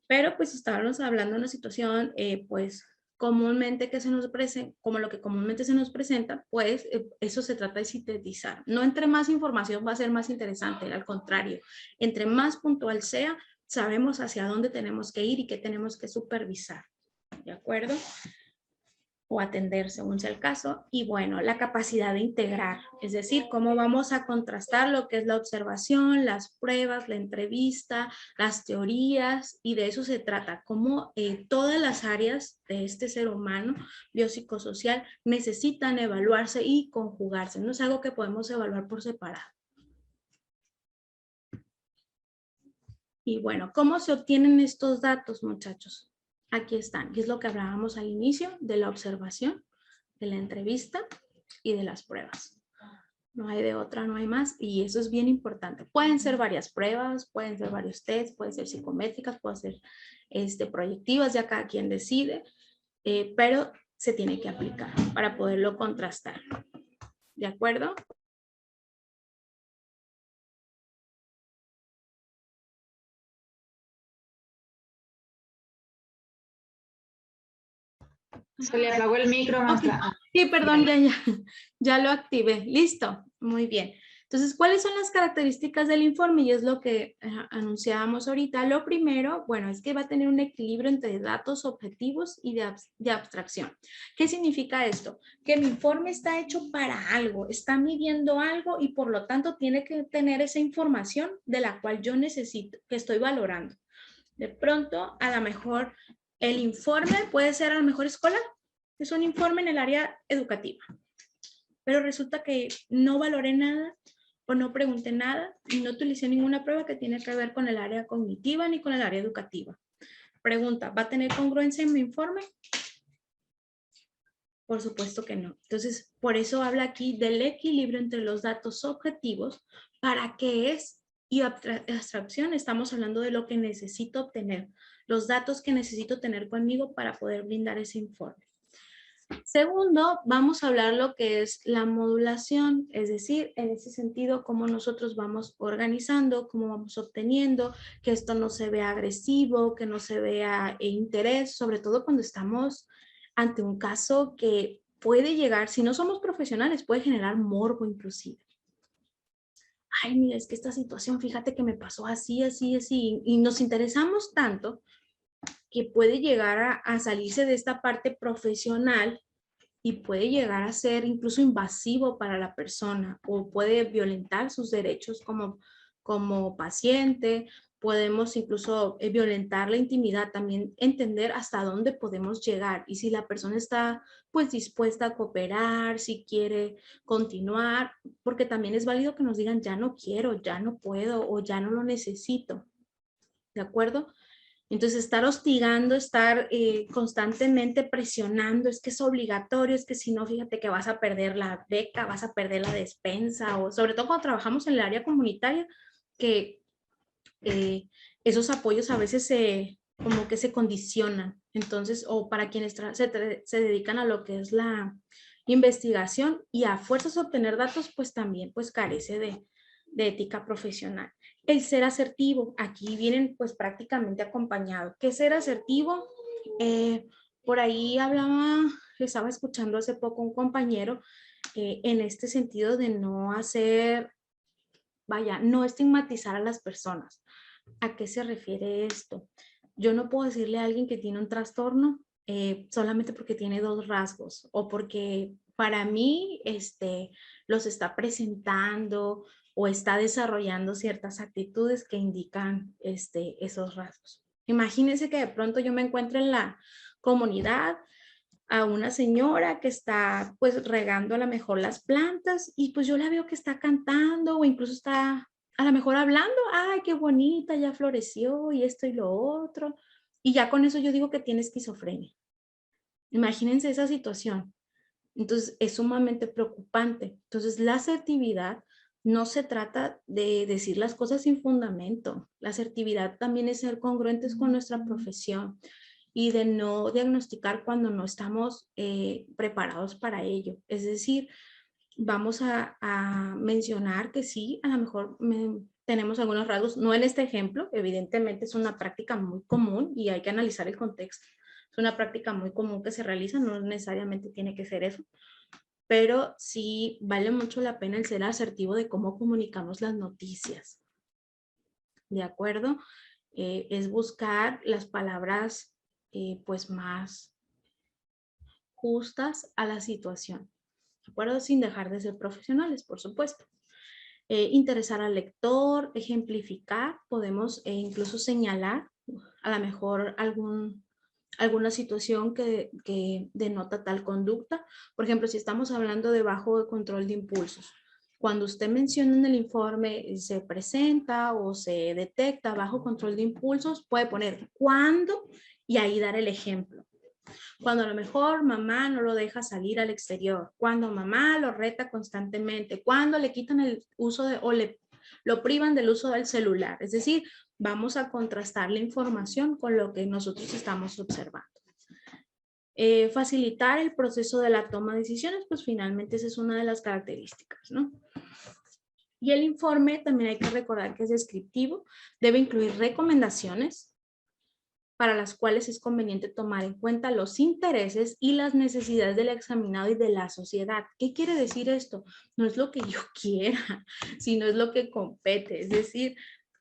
Pero pues estábamos hablando de una situación, pues, comúnmente que se nos presenta, como lo que comúnmente se nos presenta, pues eso se trata de sintetizar. No entre más información va a ser más interesante, al contrario, entre más puntual sea, sabemos hacia dónde tenemos que ir y qué tenemos que supervisar, ¿de acuerdo? O atender según sea el caso. Y bueno, la capacidad de integrar, es decir, cómo vamos a contrastar lo que es la observación, las pruebas, la entrevista, las teorías, y de eso se trata, cómo todas las áreas de este ser humano biopsicosocial necesitan evaluarse y conjugarse. No es algo que podemos evaluar por separado. Y bueno, ¿cómo se obtienen estos datos, muchachos? Aquí están, y es lo que hablábamos al inicio de la observación, de la entrevista y de las pruebas. No hay de otra, no hay más, y eso es bien importante. Pueden ser varias pruebas, pueden ser varios tests, pueden ser psicométricas, pueden ser proyectivas, ya cada quien decide, pero se tiene que aplicar para poderlo contrastar. ¿De acuerdo? Se le apagó el micro, maestra. Sí, perdón, ya lo activé. Listo, muy bien. Entonces, ¿cuáles son las características del informe? Y es lo que anunciábamos ahorita. Lo primero, bueno, es que va a tener un equilibrio entre datos objetivos y de abstracción. ¿Qué significa esto? Que mi informe está hecho para algo, está midiendo algo y por lo tanto tiene que tener esa información de la cual yo necesito, que estoy valorando. De pronto, a lo mejor el informe puede ser a lo mejor escolar, es un informe en el área educativa, pero resulta que no valoré nada o no pregunté nada y no utilicé ninguna prueba que tiene que ver con el área cognitiva ni con el área educativa. Pregunta, ¿va a tener congruencia en mi informe? Por supuesto que no. Entonces, por eso habla aquí del equilibrio entre los datos objetivos, para qué es, y abstracción, estamos hablando de lo que necesito obtener, los datos que necesito tener conmigo para poder brindar ese informe. Segundo, vamos a hablar lo que es la modulación, es decir, en ese sentido, cómo nosotros vamos organizando, cómo vamos obteniendo, que esto no se vea agresivo, que no se vea interés, sobre todo cuando estamos ante un caso que puede llegar, si no somos profesionales, puede generar morbo inclusive. Ay, mira, es que esta situación, fíjate que me pasó así, así, así, y nos interesamos tanto que puede llegar a salirse de esta parte profesional y puede llegar a ser incluso invasivo para la persona o puede violentar sus derechos como paciente, podemos incluso violentar la intimidad, también entender hasta dónde podemos llegar y si la persona está pues dispuesta a cooperar, si quiere continuar, porque también es válido que nos digan ya no quiero, ya no puedo o ya no lo necesito, ¿de acuerdo? Entonces estar hostigando, estar constantemente presionando, es que es obligatorio, es que si no, fíjate que vas a perder la beca, vas a perder la despensa, o sobre todo cuando trabajamos en el área comunitaria, que esos apoyos a veces como que se condicionan. Entonces, o para quienes se dedican a lo que es la investigación y a fuerzas de obtener datos, pues también pues carece de ética profesional. El ser asertivo, aquí vienen pues prácticamente acompañado. ¿Qué es ser asertivo? Por ahí estaba escuchando hace poco un compañero en este sentido de no hacer, no estigmatizar a las personas. ¿A qué se refiere esto? Yo no puedo decirle a alguien que tiene un trastorno solamente porque tiene 2 rasgos o porque para mí los está presentando o está desarrollando ciertas actitudes que indican esos rasgos. Imagínense que de pronto yo me encuentro en la comunidad a una señora que está pues regando a lo mejor las plantas y pues yo la veo que está cantando o incluso está a lo mejor hablando, ay, qué bonita, ya floreció y esto y lo otro. Y ya con eso yo digo que tiene esquizofrenia. Imagínense esa situación. Entonces es sumamente preocupante. Entonces la asertividad no se trata de decir las cosas sin fundamento. La asertividad también es ser congruentes con nuestra profesión y de no diagnosticar cuando no estamos preparados para ello. Es decir, vamos a mencionar que sí, a lo mejor tenemos algunos rasgos, no en este ejemplo, evidentemente es una práctica muy común y hay que analizar el contexto. Es una práctica muy común que se realiza, no necesariamente tiene que ser eso, pero sí vale mucho la pena el ser asertivo de cómo comunicamos las noticias. ¿De acuerdo? Es buscar las palabras pues más justas a la situación. ¿De acuerdo? Sin dejar de ser profesionales, por supuesto. Interesar al lector, ejemplificar, podemos incluso señalar a lo mejor alguna situación que denota tal conducta. Por ejemplo, si estamos hablando de bajo control de impulsos, cuando usted menciona en el informe se presenta o se detecta bajo control de impulsos, puede poner cuándo y ahí dar el ejemplo. Cuando a lo mejor mamá no lo deja salir al exterior, cuando mamá lo reta constantemente, cuando le quitan el uso lo privan del uso del celular. Es decir, vamos a contrastar la información con lo que nosotros estamos observando. Facilitar el proceso de la toma de decisiones, pues finalmente esa es una de las características, ¿no? Y el informe también hay que recordar que es descriptivo, debe incluir recomendaciones, para las cuales es conveniente tomar en cuenta los intereses y las necesidades del examinado y de la sociedad. ¿Qué quiere decir esto? No es lo que yo quiera, sino es lo que compete, es decir,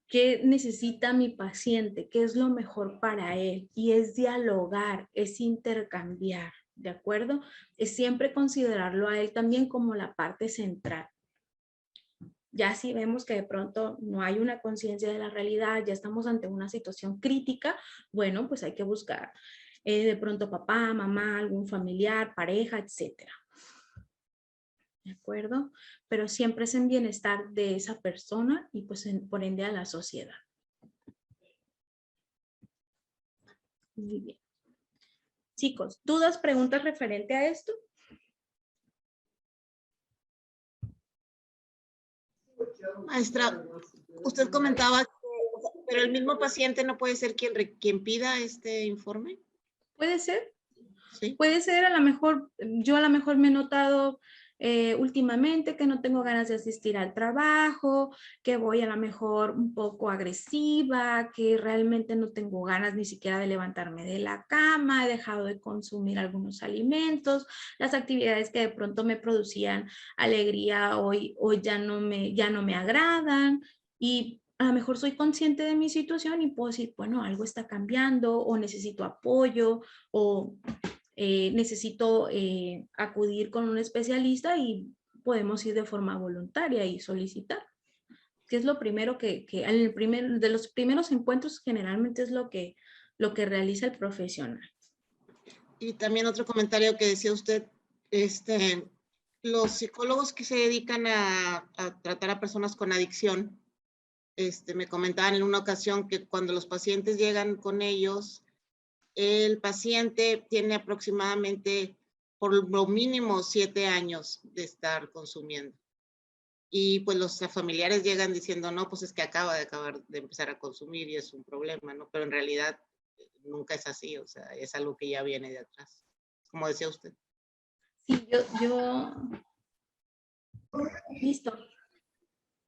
¿qué necesita mi paciente? ¿Qué es lo mejor para él? Y es dialogar, es intercambiar, ¿de acuerdo? Es siempre considerarlo a él también como la parte central. Ya si vemos que de pronto no hay una conciencia de la realidad, ya estamos ante una situación crítica, bueno, pues hay que buscar de pronto papá, mamá, algún familiar, pareja, etcétera. ¿De acuerdo? Pero siempre es en bienestar de esa persona y pues por ende a la sociedad. Muy bien. Chicos, ¿dudas, preguntas referente a esto? Maestra, usted comentaba que, pero el mismo paciente no puede ser quien pida este informe. Puede ser. Sí. Puede ser, a lo mejor, yo a lo mejor me he notado últimamente que no tengo ganas de asistir al trabajo, que voy a lo mejor un poco agresiva, que realmente no tengo ganas ni siquiera de levantarme de la cama, he dejado de consumir algunos alimentos, las actividades que de pronto me producían alegría hoy ya no me agradan y a lo mejor soy consciente de mi situación y puedo decir, bueno, algo está cambiando o necesito apoyo o necesito acudir con un especialista y podemos ir de forma voluntaria y solicitar. ¿Qué es lo primero que de los primeros encuentros generalmente es lo que realiza el profesional? Y también otro comentario que decía usted, los psicólogos que se dedican a tratar a personas con adicción, me comentaban en una ocasión que cuando los pacientes llegan con ellos, el paciente tiene aproximadamente por lo mínimo 7 años de estar consumiendo. Y pues los familiares llegan diciendo, no, pues es que acaba de empezar a consumir y es un problema, ¿no? Pero en realidad nunca es así, o sea, es algo que ya viene de atrás, como decía usted. Sí, listo.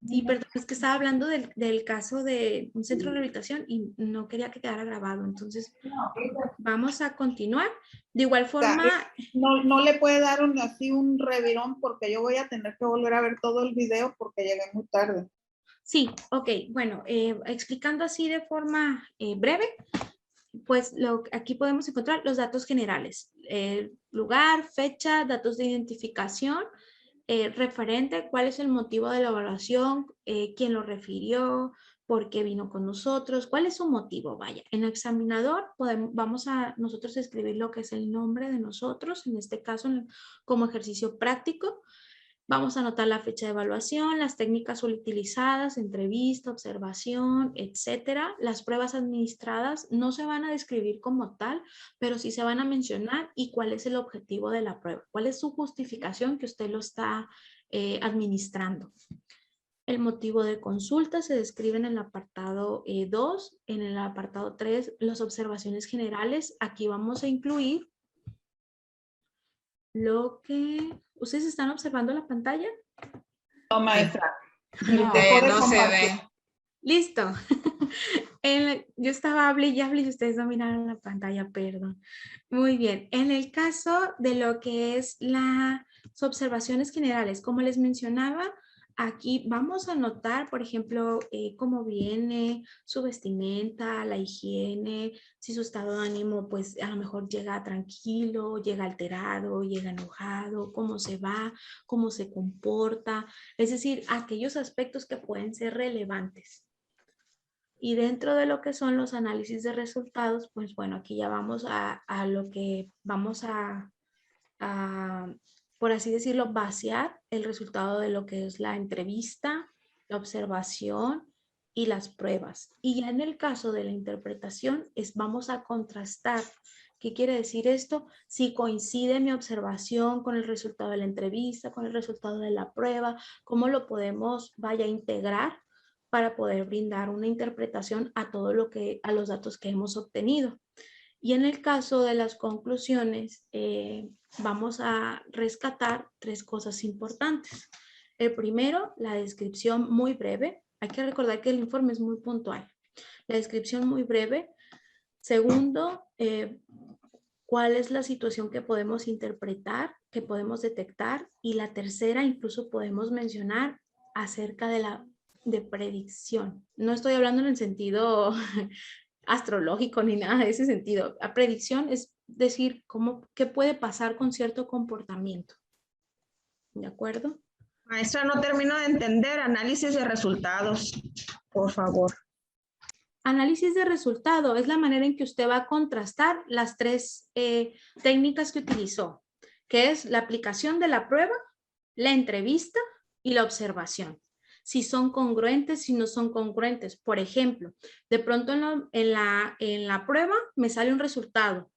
Sí, perdón, es que estaba hablando del caso de un centro de rehabilitación y no quería que quedara grabado, entonces vamos a continuar. De igual forma... No le puede dar así un revirón porque yo voy a tener que volver a ver todo el video porque llegué muy tarde. Sí, ok, bueno, explicando así de forma breve, pues aquí podemos encontrar los datos generales, lugar, fecha, datos de identificación, referente, cuál es el motivo de la evaluación, quién lo refirió, por qué vino con nosotros, cuál es su motivo, vaya. En el examinador vamos a nosotros escribir lo que es el nombre de nosotros, en este caso como ejercicio práctico. Vamos a anotar la fecha de evaluación, las técnicas utilizadas, entrevista, observación, etcétera. Las pruebas administradas no se van a describir como tal, pero sí se van a mencionar y cuál es el objetivo de la prueba, cuál es su justificación que usted lo está administrando. El motivo de consulta se describe en el apartado 2, en el apartado 3, las observaciones generales. Aquí vamos a incluir lo que... ¿Ustedes están observando la pantalla? No, maestra. No se ve. Listo. Yo estaba hable y ustedes no miraron la pantalla, perdón. Muy bien. En el caso de lo que es las observaciones generales, como les mencionaba, aquí vamos a notar, por ejemplo, cómo viene su vestimenta, la higiene, si su estado de ánimo, pues a lo mejor llega tranquilo, llega alterado, llega enojado, cómo se va, cómo se comporta, es decir, aquellos aspectos que pueden ser relevantes. Y dentro de lo que son los análisis de resultados, pues bueno, aquí ya vamos a lo que vamos a, por así decirlo, vaciar el resultado de lo que es la entrevista, la observación y las pruebas. Y ya en el caso de la interpretación, vamos a contrastar. ¿Qué quiere decir esto? Si coincide mi observación con el resultado de la entrevista, con el resultado de la prueba, cómo lo podemos, integrar para poder brindar una interpretación a a los datos que hemos obtenido. Y en el caso de las conclusiones, vamos a rescatar 3 cosas importantes. El primero, la descripción muy breve. Hay que recordar que el informe es muy puntual. La descripción muy breve. Segundo, cuál es la situación que podemos interpretar, que podemos detectar. Y la tercera, incluso podemos mencionar acerca de predicción. No estoy hablando en el sentido astrológico ni nada de ese sentido. La predicción es decir, qué puede pasar con cierto comportamiento. ¿De acuerdo? Maestra, no termino de entender. Análisis de resultados, por favor. Análisis de resultado es la manera en que usted va a contrastar las 3 técnicas que utilizó, que es la aplicación de la prueba, la entrevista y la observación. Si son congruentes, si no son congruentes. Por ejemplo, de pronto en la prueba me sale un resultado.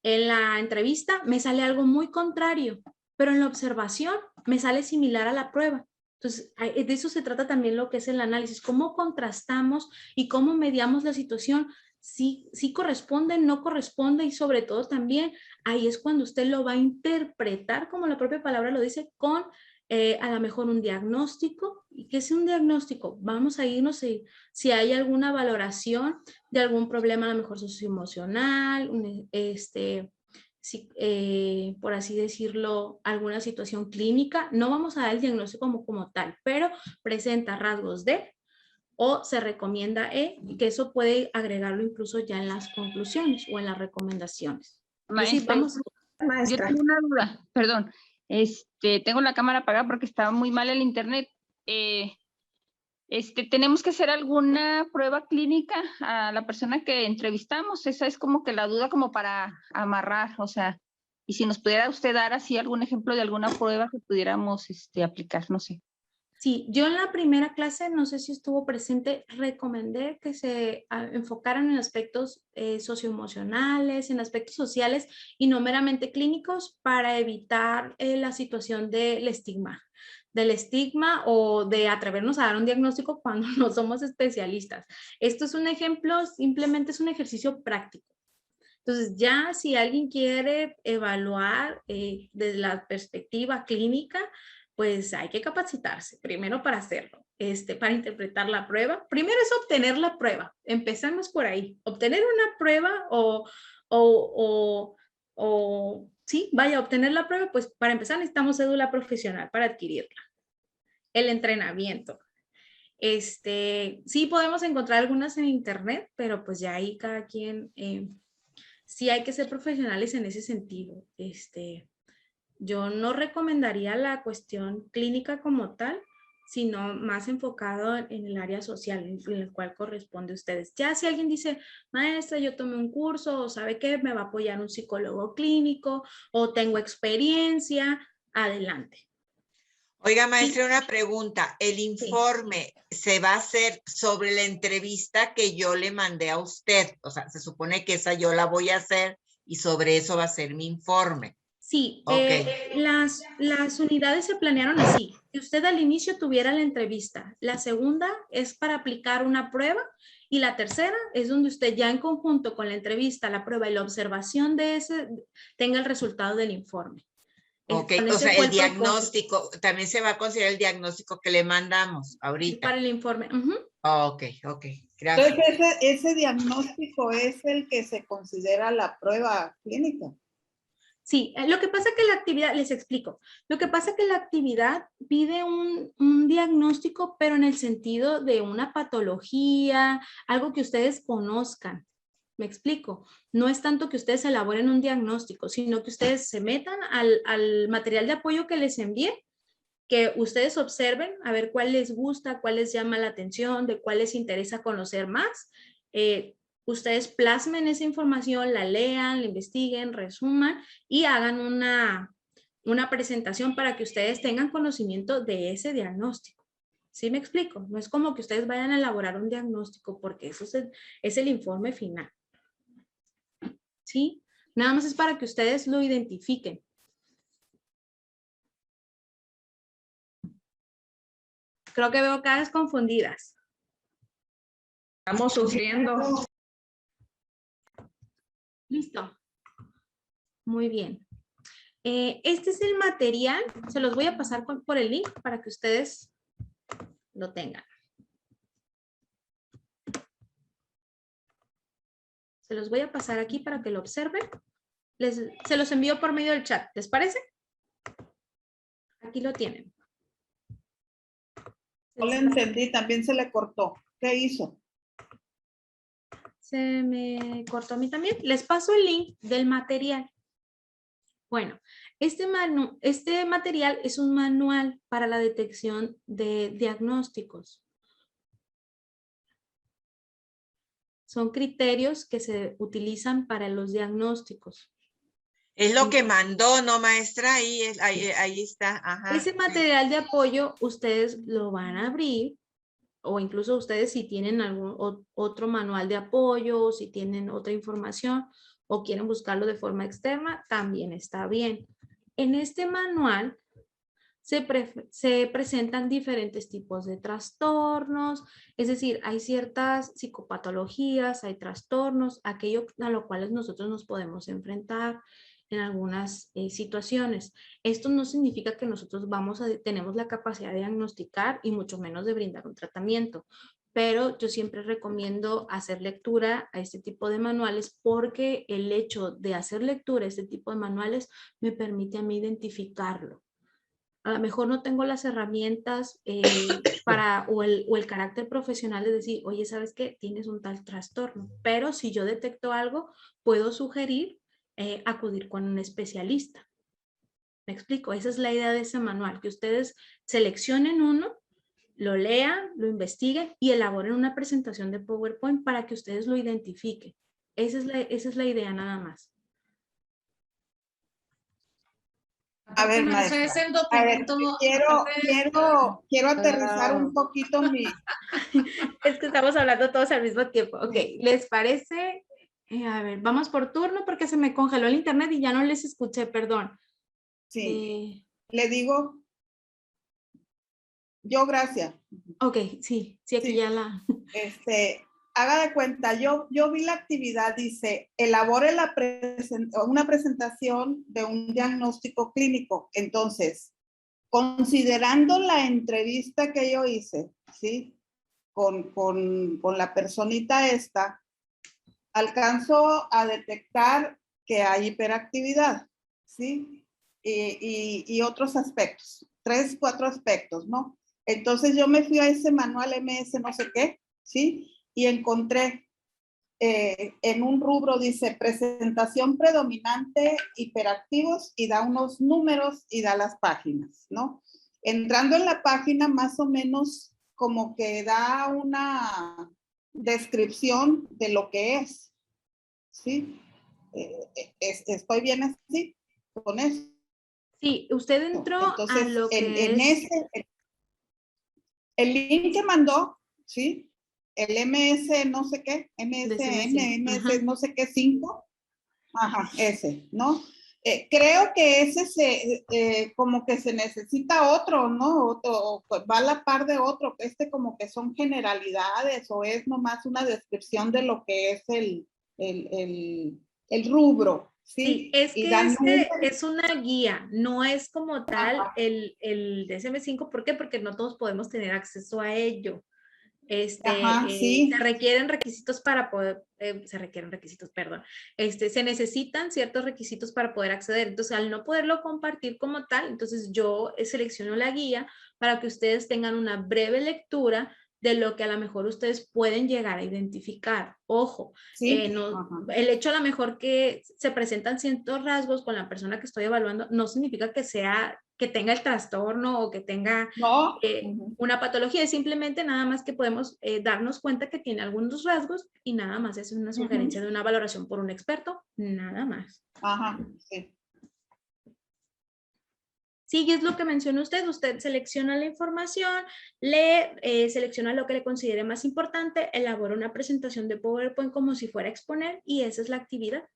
En la entrevista me sale algo muy contrario, pero en la observación me sale similar a la prueba. Entonces, de eso se trata también lo que es el análisis. Cómo contrastamos y cómo mediamos la situación. Si corresponde, no corresponde y sobre todo también ahí es cuando usted lo va a interpretar, como la propia palabra lo dice, con a lo mejor un diagnóstico. ¿Y qué es un diagnóstico? Vamos a irnos si hay alguna valoración de algún problema a lo mejor socioemocional, por así decirlo, alguna situación clínica. No vamos a dar el diagnóstico como tal, pero presenta rasgos de o se recomienda que eso puede agregarlo incluso ya en las conclusiones o en las recomendaciones. Maestra, yo tengo una duda, perdón. Tengo la cámara apagada porque estaba muy mal el internet. ¿Tenemos que hacer alguna prueba clínica a la persona que entrevistamos? Esa es como que la duda como para amarrar, o sea, y si nos pudiera usted dar así algún ejemplo de alguna prueba que pudiéramos aplicar, no sé. Sí, yo en la primera clase, no sé si estuvo presente, recomendé que se enfocaran en aspectos socioemocionales, en aspectos sociales y no meramente clínicos para evitar la situación del estigma o de atrevernos a dar un diagnóstico cuando no somos especialistas. Esto es un ejemplo, simplemente es un ejercicio práctico. Entonces, ya si alguien quiere evaluar desde la perspectiva clínica, pues hay que capacitarse primero para hacerlo, para interpretar la prueba. Primero es obtener la prueba. Empezamos por ahí. Obtener una prueba sí, vaya, obtener la prueba, pues para empezar necesitamos cédula profesional para adquirirla. El entrenamiento. Sí podemos encontrar algunas en internet, pero pues ya ahí cada quien, sí hay que ser profesionales en ese sentido. Yo no recomendaría la cuestión clínica como tal, sino más enfocado en el área social, en el cual corresponde a ustedes. Ya si alguien dice, maestra, yo tomé un curso, o sabe que me va a apoyar un psicólogo clínico, o tengo experiencia, adelante. Oiga, maestra, una pregunta. ¿El informe se va a hacer sobre la entrevista que yo le mandé a usted? O sea, se supone que esa yo la voy a hacer y sobre eso va a ser mi informe. Sí, okay. Las unidades se planearon así. Si usted al inicio tuviera la entrevista, la segunda es para aplicar una prueba y la tercera es donde usted ya en conjunto con la entrevista, la prueba y la observación de ese, tenga el resultado del informe. Ok, o sea, el diagnóstico, también se va a considerar el diagnóstico que le mandamos ahorita. Para el informe. Ok, gracias. Entonces, ese diagnóstico es el que se considera la prueba clínica. Sí, lo que pasa que la actividad, les explico, lo que pasa que la actividad pide un diagnóstico, pero en el sentido de una patología, algo que ustedes conozcan. ¿Me explico? No es tanto que ustedes elaboren un diagnóstico, sino que ustedes se metan al material de apoyo que les envíe, que ustedes observen, a ver cuál les gusta, cuál les llama la atención, de cuál les interesa conocer más. Ustedes plasmen esa información, la lean, la investiguen, resuman y hagan una presentación para que ustedes tengan conocimiento de ese diagnóstico. ¿Sí me explico? No es como que ustedes vayan a elaborar un diagnóstico porque eso es el informe final. ¿Sí? Nada más es para que ustedes lo identifiquen. Creo que veo caras confundidas. Estamos sufriendo. Listo. Muy bien. Este es el material. Se los voy a pasar por el link para que ustedes lo tengan. Se los voy a pasar aquí para que lo observen. Se los envío por medio del chat. ¿Les parece? Aquí lo tienen. No le entendí, también se le cortó. ¿Qué hizo? Se me cortó a mí también. Les paso el link del material. Bueno, este material es un manual para la detección de diagnósticos. Son criterios que se utilizan para los diagnósticos. Es lo que mandó, ¿no, maestra? Ahí está. Ajá. Ese material de apoyo ustedes lo van a abrir, o incluso ustedes si tienen algún otro manual de apoyo, o si tienen otra información, o quieren buscarlo de forma externa, también está bien. En este manual se presentan diferentes tipos de trastornos, es decir, hay ciertas psicopatologías, hay trastornos, aquello a lo cual nosotros nos podemos enfrentar en algunas situaciones. Esto no significa que nosotros tenemos la capacidad de diagnosticar y mucho menos de brindar un tratamiento, pero yo siempre recomiendo hacer lectura a este tipo de manuales porque el hecho de hacer lectura a este tipo de manuales me permite a mí identificarlo. A lo mejor no tengo las herramientas o el carácter profesional de decir, oye, ¿sabes qué? Tienes un tal trastorno, pero si yo detecto algo, puedo sugerir acudir con un especialista. ¿Me explico? Esa es la idea de ese manual, que ustedes seleccionen uno lo lean, lo investiguen y elaboren una presentación de PowerPoint para que ustedes lo identifiquen. Esa es la idea nada más. A ver, maestra. Es el A ver, documento. quiero aterrizar un poquito mi... Es que estamos hablando todos al mismo tiempo. Ok, ¿les parece? A ver, vamos por turno porque se me congeló el internet y ya no les escuché, perdón. Sí, le digo... Yo, gracias. Ok, sí, aquí ya la... Haga de cuenta, yo vi la actividad, dice, elabore una presentación de un diagnóstico clínico. Entonces, considerando la entrevista que yo hice, ¿sí? Con la personita esta, alcanzo a detectar que hay hiperactividad, ¿sí? Y otros aspectos, 3, 4 aspectos, ¿no? Entonces yo me fui a ese manual MS no sé qué, ¿sí? Y encontré en un rubro, dice, presentación predominante, hiperactivos, y da unos números y da las páginas, ¿no? Entrando en la página, más o menos como que da una descripción de lo que es, ¿sí? ¿Estoy bien así con eso? Sí, usted entró entonces, a lo que el link que mandó, ¿sí? El MS no sé qué, MSN, MS no sé qué 5, ajá, ese, ¿no? Creo que ese como que se necesita otro, ¿no? Otro, va a la par de otro, como que son generalidades o es nomás una descripción de lo que es el rubro, ¿sí? Sí, es que es una guía, no es como tal el DSM-5. ¿Por qué? Porque no todos podemos tener acceso a ello. Sí. Se requieren requisitos para poder, se necesitan ciertos requisitos para poder acceder. Entonces, al no poderlo compartir como tal, entonces yo selecciono la guía para que ustedes tengan una breve lectura de lo que a lo mejor ustedes pueden llegar a identificar. Ojo, sí. El hecho a lo mejor que se presentan ciertos rasgos con la persona que estoy evaluando no significa que tenga el trastorno o que tenga una patología, es simplemente nada más que podemos darnos cuenta que tiene algunos rasgos y nada más es una sugerencia de una valoración por un experto, nada más. Ajá, sí. Sí, es lo que mencionó usted selecciona la información, lee, selecciona lo que le considere más importante, elabora una presentación de PowerPoint como si fuera a exponer y esa es la actividad.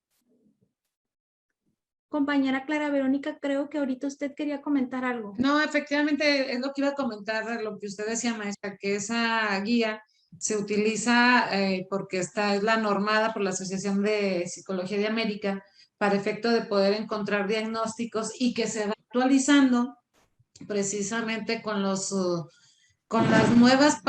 Compañera Clara Verónica, creo que ahorita usted quería comentar algo. No, efectivamente es lo que iba a comentar, lo que usted decía, maestra, que esa guía se utiliza porque esta es la normada por la Asociación de Psicología de América para efecto de poder encontrar diagnósticos y que se va actualizando precisamente con las nuevas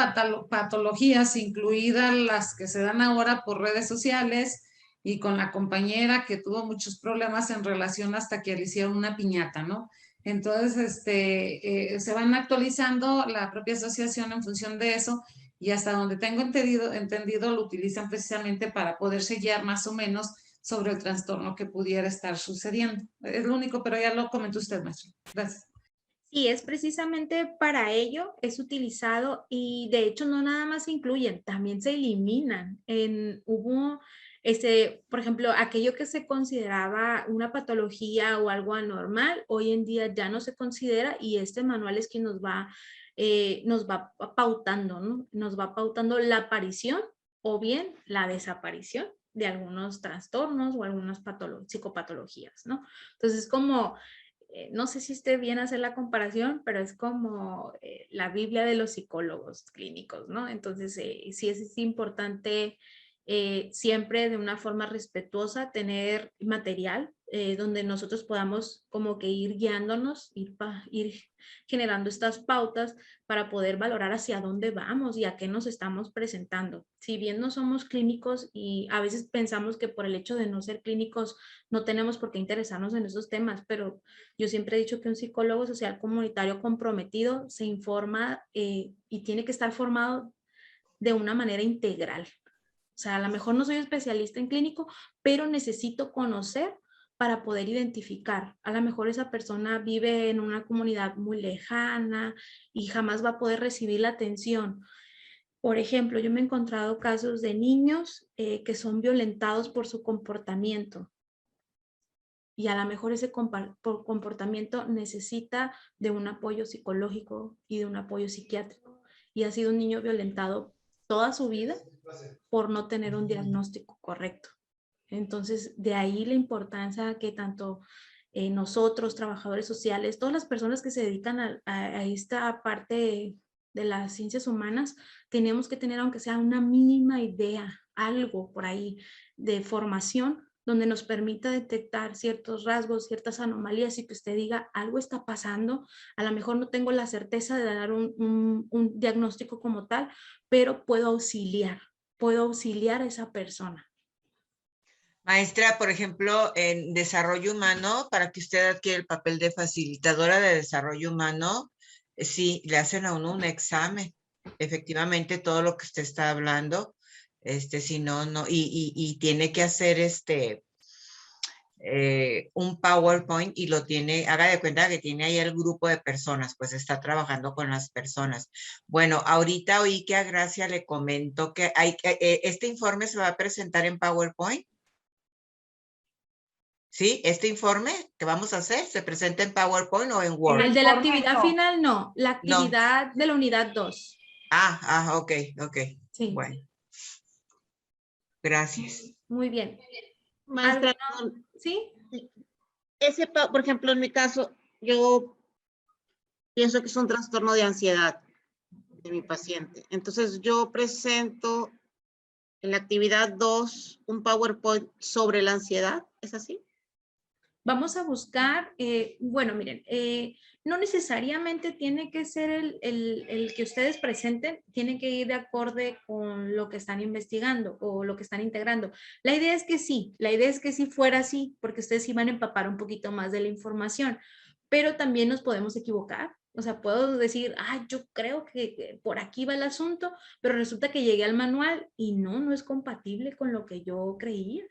patologías, incluidas las que se dan ahora por redes sociales y con la compañera que tuvo muchos problemas en relación hasta que le hicieron una piñata, ¿no? Entonces, se van actualizando la propia asociación en función de eso y hasta donde tengo entendido lo utilizan precisamente para poderse guiar más o menos sobre el trastorno que pudiera estar sucediendo. Es lo único, pero ya lo comentó usted, maestro. Gracias. Sí, es precisamente para ello, es utilizado y de hecho no nada más se incluyen, también se eliminan. Hubo, por ejemplo, aquello que se consideraba una patología o algo anormal, hoy en día ya no se considera y este manual es quien nos va pautando, ¿no? Nos va pautando la aparición o bien la desaparición de algunos trastornos o algunas psicopatologías, ¿no? Entonces, como... no sé si esté bien hacer la comparación, pero es como la Biblia de los psicólogos clínicos, ¿no? Entonces, sí es importante siempre de una forma respetuosa tener material donde nosotros podamos como que ir guiándonos, ir generando estas pautas para poder valorar hacia dónde vamos y a qué nos estamos presentando. Si bien no somos clínicos y a veces pensamos que por el hecho de no ser clínicos no tenemos por qué interesarnos en esos temas, pero yo siempre he dicho que un psicólogo social comunitario comprometido se informa y tiene que estar formado de una manera integral. O sea, a lo mejor no soy especialista en clínico, pero necesito conocer para poder identificar. A lo mejor esa persona vive en una comunidad muy lejana y jamás va a poder recibir la atención. Por ejemplo, yo me he encontrado casos de niños que son violentados por su comportamiento. Y a lo mejor ese comportamiento necesita de un apoyo psicológico y de un apoyo psiquiátrico. Y ha sido un niño violentado toda su vida por no tener un diagnóstico correcto. Entonces, de ahí la importancia que tanto nosotros, trabajadores sociales, todas las personas que se dedican a esta parte de las ciencias humanas, tenemos que tener, aunque sea una mínima idea, algo por ahí de formación, donde nos permita detectar ciertos rasgos, ciertas anomalías y que usted diga, algo está pasando, a lo mejor no tengo la certeza de dar un diagnóstico como tal, pero puedo auxiliar a esa persona. Maestra, por ejemplo, en desarrollo humano, para que usted adquiera el papel de facilitadora de desarrollo humano, sí, le hacen a uno un examen. Efectivamente, todo lo que usted está hablando, si no, y tiene que hacer un PowerPoint y lo tiene, haga de cuenta que tiene ahí el grupo de personas, pues está trabajando con las personas. Bueno, ahorita oí que a Gracia le comentó que este informe se va a presentar en PowerPoint. ¿Sí? Este informe que vamos a hacer, ¿se presenta en PowerPoint o en Word? El de la actividad final, no. La actividad de la unidad 2. Ok. Sí. Bueno. Gracias. Muy bien. Maestra, ¿sí? Por ejemplo, en mi caso, yo pienso que es un trastorno de ansiedad de mi paciente. Entonces, yo presento en la actividad 2 un PowerPoint sobre la ansiedad, ¿es así? Vamos a buscar, bueno, miren, no necesariamente tiene que ser el que ustedes presenten, tiene que ir de acorde con lo que están investigando o lo que están integrando. La idea es que sí fuera así, porque ustedes sí van a empapar un poquito más de la información, pero también nos podemos equivocar. O sea, puedo decir, yo creo que por aquí va el asunto, pero resulta que llegué al manual y no es compatible con lo que yo creía.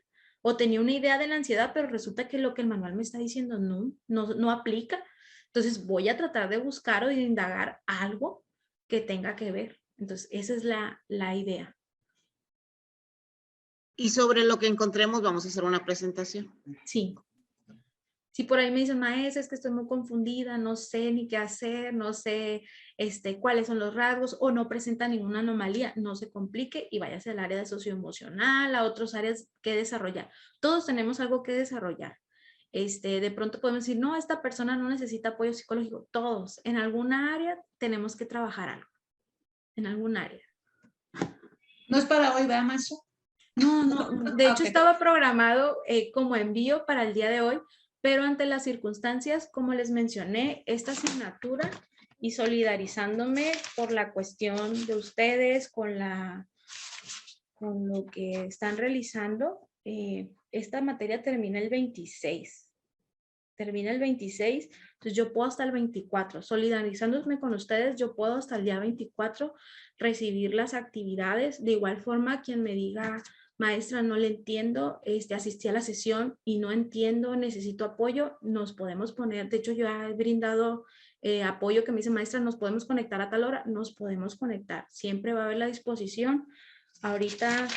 O tenía una idea de la ansiedad, pero resulta que lo que el manual me está diciendo no aplica. Entonces voy a tratar de buscar o de indagar algo que tenga que ver. Entonces esa es la idea. Y sobre lo que encontremos vamos a hacer una presentación. Sí. Si por ahí me dicen, maestra, es que estoy muy confundida, no sé ni qué hacer, no sé cuáles son los rasgos o no presenta ninguna anomalía, no se complique y váyase al área de socioemocional, a otras áreas que desarrollar. Todos tenemos algo que desarrollar. De pronto podemos decir, no, esta persona no necesita apoyo psicológico. Todos, en alguna área tenemos que trabajar algo. En algún área. ¿No es para hoy, verdad, maestro? No. De hecho, estaba programado como envío para el día de hoy, pero ante las circunstancias, como les mencioné, esta asignatura y solidarizándome por la cuestión de ustedes con lo que están realizando, esta materia termina el 26. Entonces yo puedo hasta el 24. Solidarizándome con ustedes, yo puedo hasta el día 24 recibir las actividades. De igual forma, quien me diga, maestra, no le entiendo, asistí a la sesión y no entiendo, necesito apoyo, nos podemos poner, de hecho yo he brindado apoyo que me dice, maestra, nos podemos conectar a tal hora, nos podemos conectar, siempre va a haber la disposición. Ahorita,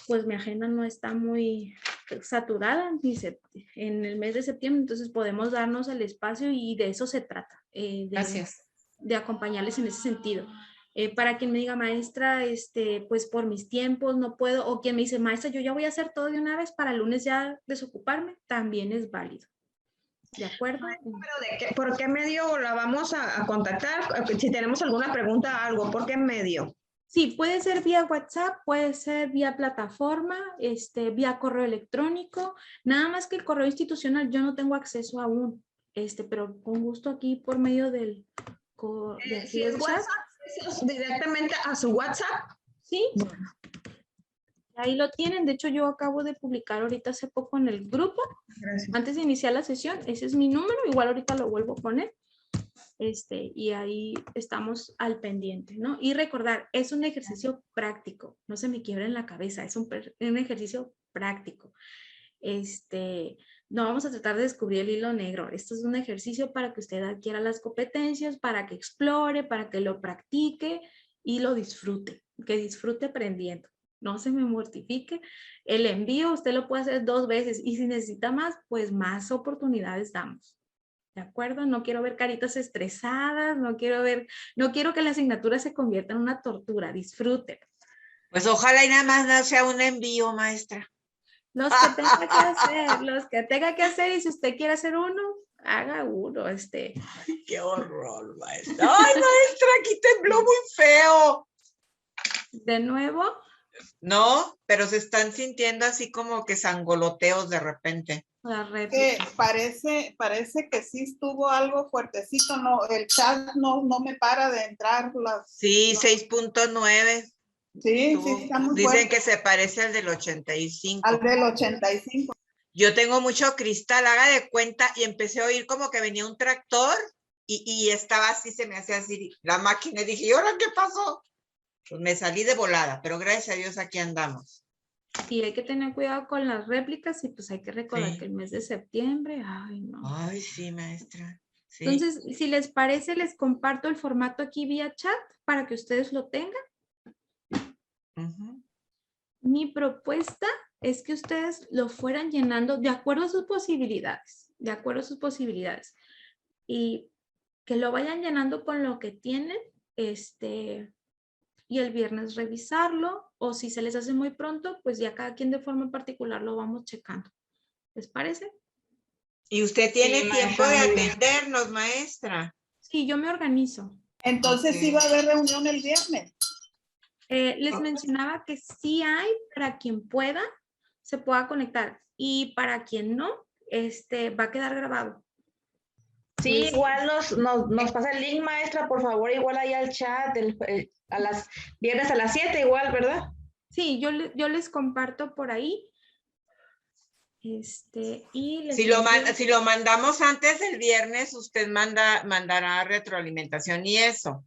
pues mi agenda no está muy saturada en el mes de septiembre, entonces podemos darnos el espacio y de eso se trata. Gracias. De acompañarles en ese sentido. Para quien me diga, maestra, pues por mis tiempos no puedo, o quien me dice, maestra, yo ya voy a hacer todo de una vez para el lunes ya desocuparme, también es válido. ¿De acuerdo? ¿Pero por qué medio la vamos a contactar? Si tenemos alguna pregunta, algo, ¿por qué medio? Sí, puede ser vía WhatsApp, puede ser vía plataforma, vía correo electrónico, nada más que el correo institucional yo no tengo acceso aún, pero con gusto aquí por medio del si es WhatsApp, directamente a su WhatsApp. Sí. Bueno. Ahí lo tienen, de hecho yo acabo de publicar ahorita hace poco en el grupo. Gracias. Antes de iniciar la sesión, ese es mi número, igual ahorita lo vuelvo a poner. Y ahí estamos al pendiente, ¿no? Y recordar, es un ejercicio práctico, no se me quiebra en la cabeza, es un ejercicio práctico. No vamos a tratar de descubrir el hilo negro. Esto es un ejercicio para que usted adquiera las competencias, para que explore, para que lo practique y lo disfrute, que disfrute aprendiendo. No se me mortifique. El envío usted lo puede hacer 2 veces y si necesita más, pues más oportunidades damos. ¿De acuerdo? No quiero ver caritas estresadas, no quiero que la asignatura se convierta en una tortura. Disfrute. Pues ojalá y nada más no sea un envío, maestra. Los que tenga que hacer, y si usted quiere hacer uno, haga uno. Qué horror, maestra. Ay, maestra, aquí tembló muy feo. ¿De nuevo? No, pero se están sintiendo así como que sangoloteos de repente. Que parece que sí estuvo algo fuertecito, no, el chat no me para de entrar. Sí, 6.9. Sí, está muy Dicen fuerte. que se parece al del 85. Al del 85. Yo tengo mucho cristal, haga de cuenta, y empecé a oír como que venía un tractor y estaba así, se me hacía así la máquina y dije, ¿y ahora qué pasó? Pues me salí de volada, pero gracias a Dios aquí andamos. Sí, hay que tener cuidado con las réplicas y pues hay que recordar que el mes de septiembre, ay no. Ay, sí, maestra. Sí. Entonces, si les parece, les comparto el formato aquí vía chat para que ustedes lo tengan. Mi propuesta es que ustedes lo fueran llenando de acuerdo a sus posibilidades, y que lo vayan llenando con lo que tienen, y el viernes revisarlo, o si se les hace muy pronto, pues ya cada quien de forma particular lo vamos checando. ¿Les parece? Y usted tiene tiempo de atendernos, maestra. Sí, yo me organizo. Entonces sí va a haber reunión el viernes. Les mencionaba que sí hay para quien pueda, se pueda conectar, y para quien no, va a quedar grabado. Sí, igual nos pasa el link, maestra, por favor, igual ahí al chat, viernes a las 7 igual, ¿verdad? Sí, yo les comparto por ahí. Y si lo mandamos antes del viernes, usted mandará retroalimentación y eso.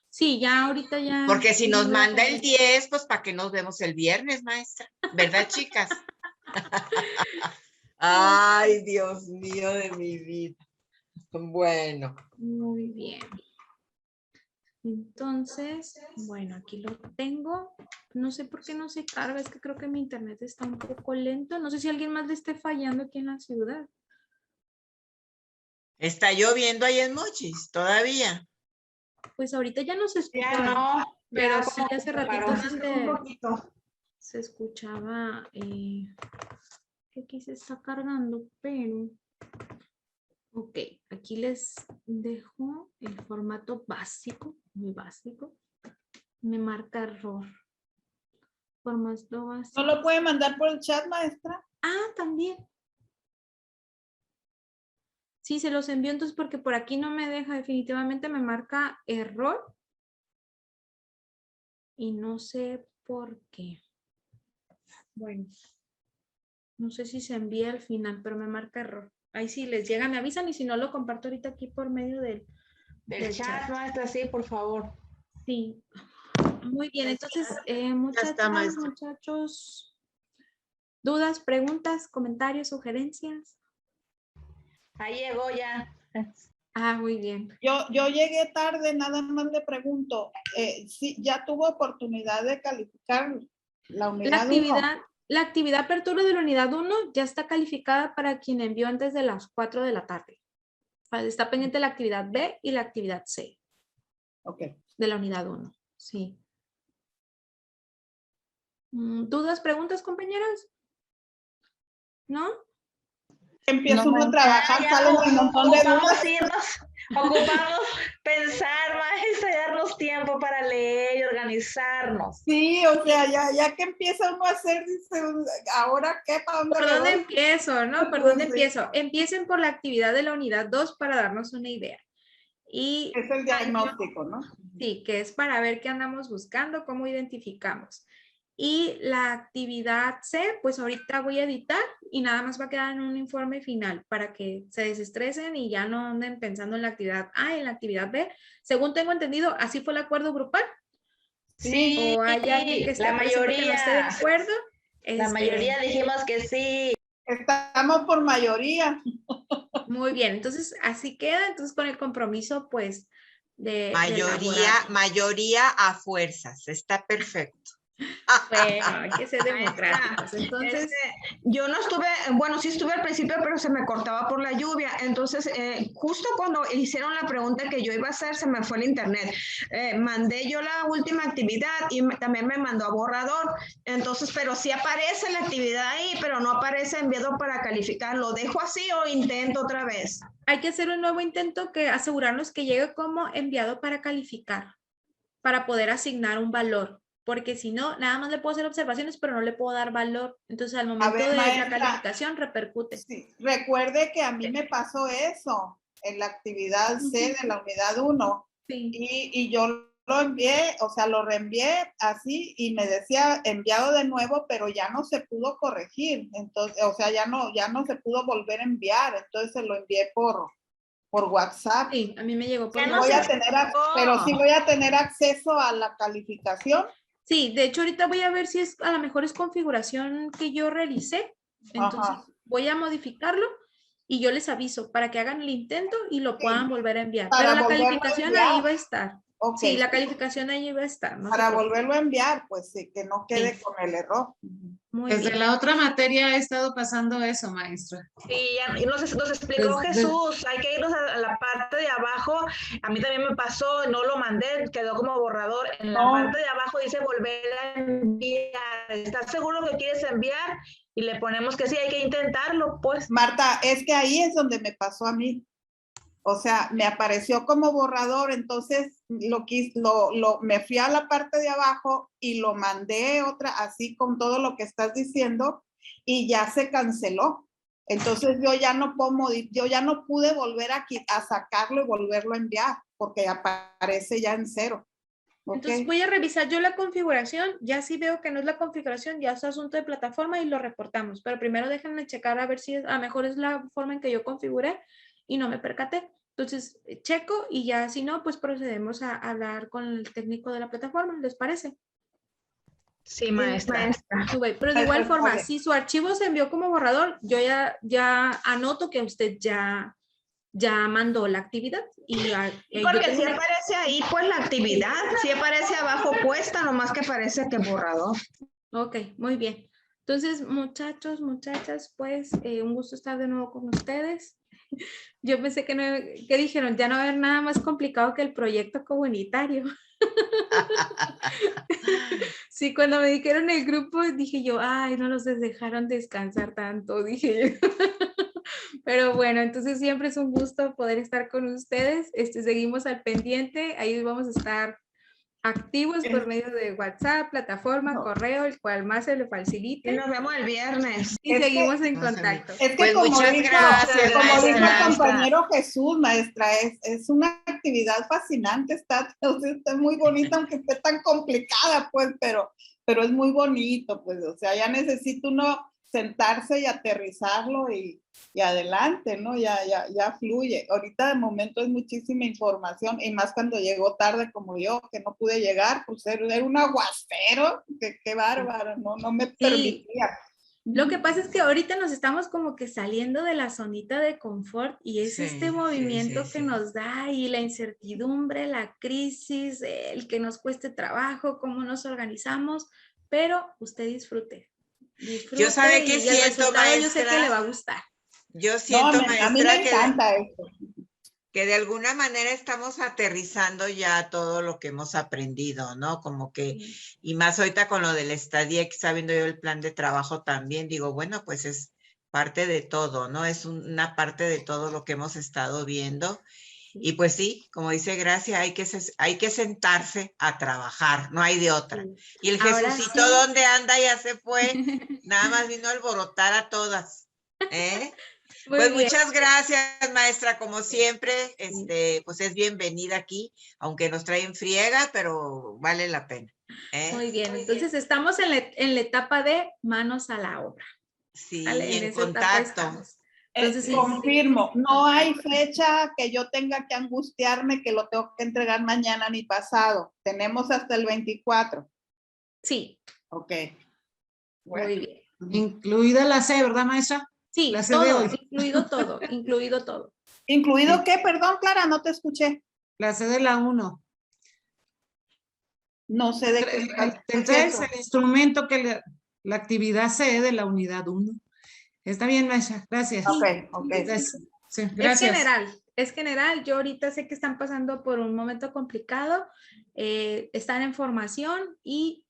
Sí, ya ahorita ya. Porque si nos manda el 10, pues ¿para qué nos vemos el viernes, maestra? ¿Verdad, chicas? Ay, Dios mío de mi vida. Bueno. Muy bien. Entonces, bueno, aquí lo tengo. No sé por qué no se carga, es que creo que mi internet está un poco lento. No sé si alguien más le esté fallando aquí en la ciudad. ¿Está lloviendo ahí en Mochis todavía? Pues ahorita ya no se escucha. Ya no, pero ya sí como hace que ratito paró se escuchaba que aquí se está cargando, pero ok, aquí les dejo el formato básico, muy básico. Me marca error. Formato básico. ¿No lo puede mandar por el chat, maestra? Ah, también. Sí, se los envío entonces porque por aquí no me deja, definitivamente me marca error. Y no sé por qué. Bueno, no sé si se envía al final, pero me marca error. Ahí sí les llega, me avisan, y si no lo comparto ahorita aquí por medio del chat, maestra, sí, por favor. Sí. Muy bien, entonces, muchachos, ¿dudas, preguntas, comentarios, sugerencias? Ahí llegó ya. Ah, muy bien. Yo llegué tarde, nada más le pregunto, ¿sí, ya tuvo oportunidad de calificar la unidad 1? La actividad apertura de la unidad 1 ya está calificada para quien envió antes de las 4 de la tarde. Está pendiente la actividad B y la actividad C. Ok. De la unidad 1, sí. ¿Dudas, preguntas, compañeras? ¿No? Empiezo uno a trabajar, salen un montón de dudas. Ocupamos pensar, maestra, y darnos tiempo para leer y organizarnos. Sí, o sea, ya que empieza uno a hacer, dice, ¿ahora qué? ¿Por dónde empiezo, no? ¿Por dónde empiezo? Empiecen por la actividad de la unidad 2 para darnos una idea. Y es el diagnóstico, ¿no? Sí, que es para ver qué andamos buscando, cómo identificamos. Y la actividad C, pues ahorita voy a editar y nada más va a quedar en un informe final para que se desestresen y ya no anden pensando en la actividad A y en la actividad B. Según tengo entendido, ¿así fue el acuerdo grupal? Sí, ¿O hay alguien que esté la mayoría, que no esté de acuerdo? La mayoría dijimos que sí. Estamos por mayoría. Muy bien, entonces así queda, entonces con el compromiso pues de Mayoría a fuerzas, está perfecto. Bueno, hay que ser democráticos. Entonces, yo no estuve, bueno, sí estuve al principio, pero se me cortaba por la lluvia. Entonces, justo cuando hicieron la pregunta que yo iba a hacer, se me fue el internet. Mandé yo la última actividad y también me mandó a borrador. Entonces, pero sí aparece la actividad ahí, pero no aparece enviado para calificar. ¿Lo dejo así o intento otra vez? hay que hacer un nuevo intento que asegurarnos que llegue como enviado para calificar, para poder asignar un valor. Porque si no, nada más le puedo hacer observaciones, pero no le puedo dar valor. Entonces, al momento de maestra, la calificación, repercute. Sí, recuerde que a mí me pasó eso en la actividad C de la unidad 1. Sí. Y yo lo envié, o sea, lo reenvié así y me decía enviado de nuevo, pero ya no se pudo corregir. Entonces, o sea, ya no se pudo volver a enviar. Entonces, se lo envié por WhatsApp. Sí, a mí me llegó por WhatsApp. Pero sí voy a tener acceso a la calificación. Sí, de hecho ahorita voy a ver si a lo mejor es configuración que yo realicé. Entonces voy a modificarlo y yo les aviso para que hagan el intento y lo puedan volver a enviar. Pero la calificación ahí va a estar. Okay. Sí, la calificación ahí va a estar. ¿no? Para volverlo a enviar, pues sí, que no quede con el error. Desde la otra materia ha estado pasando eso, maestra. Sí, ya nos explicó Jesús, hay que irnos a la parte de abajo. A mí también me pasó, no lo mandé, quedó como borrador. En la parte de abajo dice volver a enviar. ¿Estás seguro que quieres enviar? Y le ponemos que sí, hay que intentarlo, pues. Marta, es que ahí es donde me pasó a mí. O sea, me apareció como borrador, entonces me fui a la parte de abajo y lo mandé así con todo lo que estás diciendo y ya se canceló. Entonces yo ya no pude volver a sacarlo y volverlo a enviar porque aparece ya en 0. ¿Okay? Entonces voy a revisar yo la configuración, ya si veo que no es la configuración, ya es asunto de plataforma y lo reportamos. Pero primero déjenme checar a ver si a lo mejor es la forma en que yo configuré y no me percaté. Entonces, checo y ya si no, pues procedemos a hablar con el técnico de la plataforma, ¿les parece? Sí, maestra. Pero de igual forma, si su archivo se envió como borrador, yo ya anoto que usted ya mandó la actividad. Porque sí aparece ahí, pues, la actividad, sí aparece abajo puesta, nomás que parece que borrador. Ok, muy bien. Entonces, muchachos, muchachas, pues, un gusto estar de nuevo con ustedes. Yo pensé que dijeron, ya no va a haber nada más complicado que el proyecto comunitario. Sí, cuando me dijeron el grupo, dije yo, ay, no los dejaron descansar tanto, dije yo. Pero bueno, entonces siempre es un gusto poder estar con ustedes. Seguimos al pendiente, ahí vamos a estar activos por medio de WhatsApp, plataforma, correo, el cual más se le facilite. Y nos vemos el viernes. Y seguimos en contacto. Es que pues muchas gracias, como dijo el maestra. compañero Jesús, maestra, es una actividad fascinante, está muy bonita, aunque esté tan complicada, pues, pero es muy bonito, pues, o sea, ya necesita uno sentarse y aterrizarlo y adelante, ¿no? Ya fluye. Ahorita de momento es muchísima información y más cuando llegó tarde como yo, que no pude llegar, pues era un aguacero, qué bárbaro, no me permitía. Lo que pasa es que ahorita nos estamos como que saliendo de la zonita de confort y es este movimiento que nos da y la incertidumbre, la crisis, el que nos cueste trabajo, cómo nos organizamos, pero usted disfrute. Yo sabe que siento, maestra. Yo sé que le va a gustar. Yo siento, maestra, a mí me encanta esto. Que de alguna manera estamos aterrizando ya todo lo que hemos aprendido, ¿no? Como que, y más ahorita con lo de la estadía, que está viendo yo el plan de trabajo también, digo, bueno, pues es parte de todo, ¿no? Es una parte de todo lo que hemos estado viendo. Y pues sí, como dice Gracia, hay que sentarse a trabajar, no hay de otra. Y el Ahora Jesucito, sí. ¿dónde anda? Ya se fue, nada más vino a alborotar a todas, ¿eh? Pues bien. muchas gracias, maestra, como siempre, pues es bienvenida aquí, aunque nos traen friega, pero vale la pena. Muy bien, entonces estamos en la etapa de manos a la obra. Sí, ¿Vale? y en esa etapa contacto. estamos. Entonces, confirmo, no hay fecha que yo tenga que angustiarme que lo tengo que entregar mañana ni pasado. Tenemos hasta el 24. Sí. Ok. Bueno. Muy bien. Incluida la C, ¿verdad, maestra? Sí, La C de todo, hoy. incluido todo, incluido todo. ¿Incluido qué? Perdón, Clara, no te escuché. La C de la 1. No sé de qué El es C eso. es el instrumento que la actividad C de la unidad 1. Está bien, maestra. Gracias. Ok, ok. Sí, gracias. Es general. Yo ahorita sé que están pasando por un momento complicado, están en formación y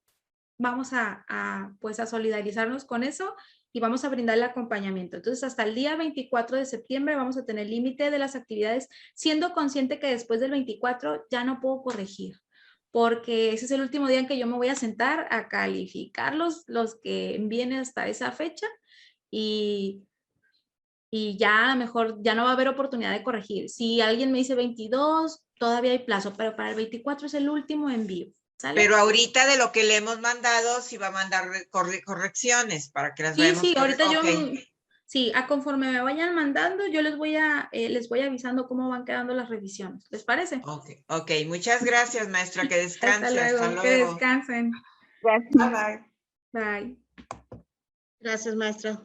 vamos pues a solidarizarnos con eso y vamos a brindar el acompañamiento. Entonces, hasta el día 24 de septiembre vamos a tener límite de las actividades, siendo consciente que después del 24 ya no puedo corregir, porque ese es el último día en que yo me voy a sentar a calificar los que vienen hasta esa fecha y ya a lo mejor ya no va a haber oportunidad de corregir. Si alguien me dice 22, todavía hay plazo, pero para el 24 es el último envío. ¿Sale? Pero ahorita de lo que le hemos mandado, sí va a mandar correcciones para que las veamos. Sí, ahorita Okay. sí, a conforme me vayan mandando, yo les voy avisando cómo van quedando las revisiones. ¿Les parece? Ok, muchas gracias, maestra, que descanse. Hasta luego. Que descansen. Bye, bye. Bye. Gracias, maestra.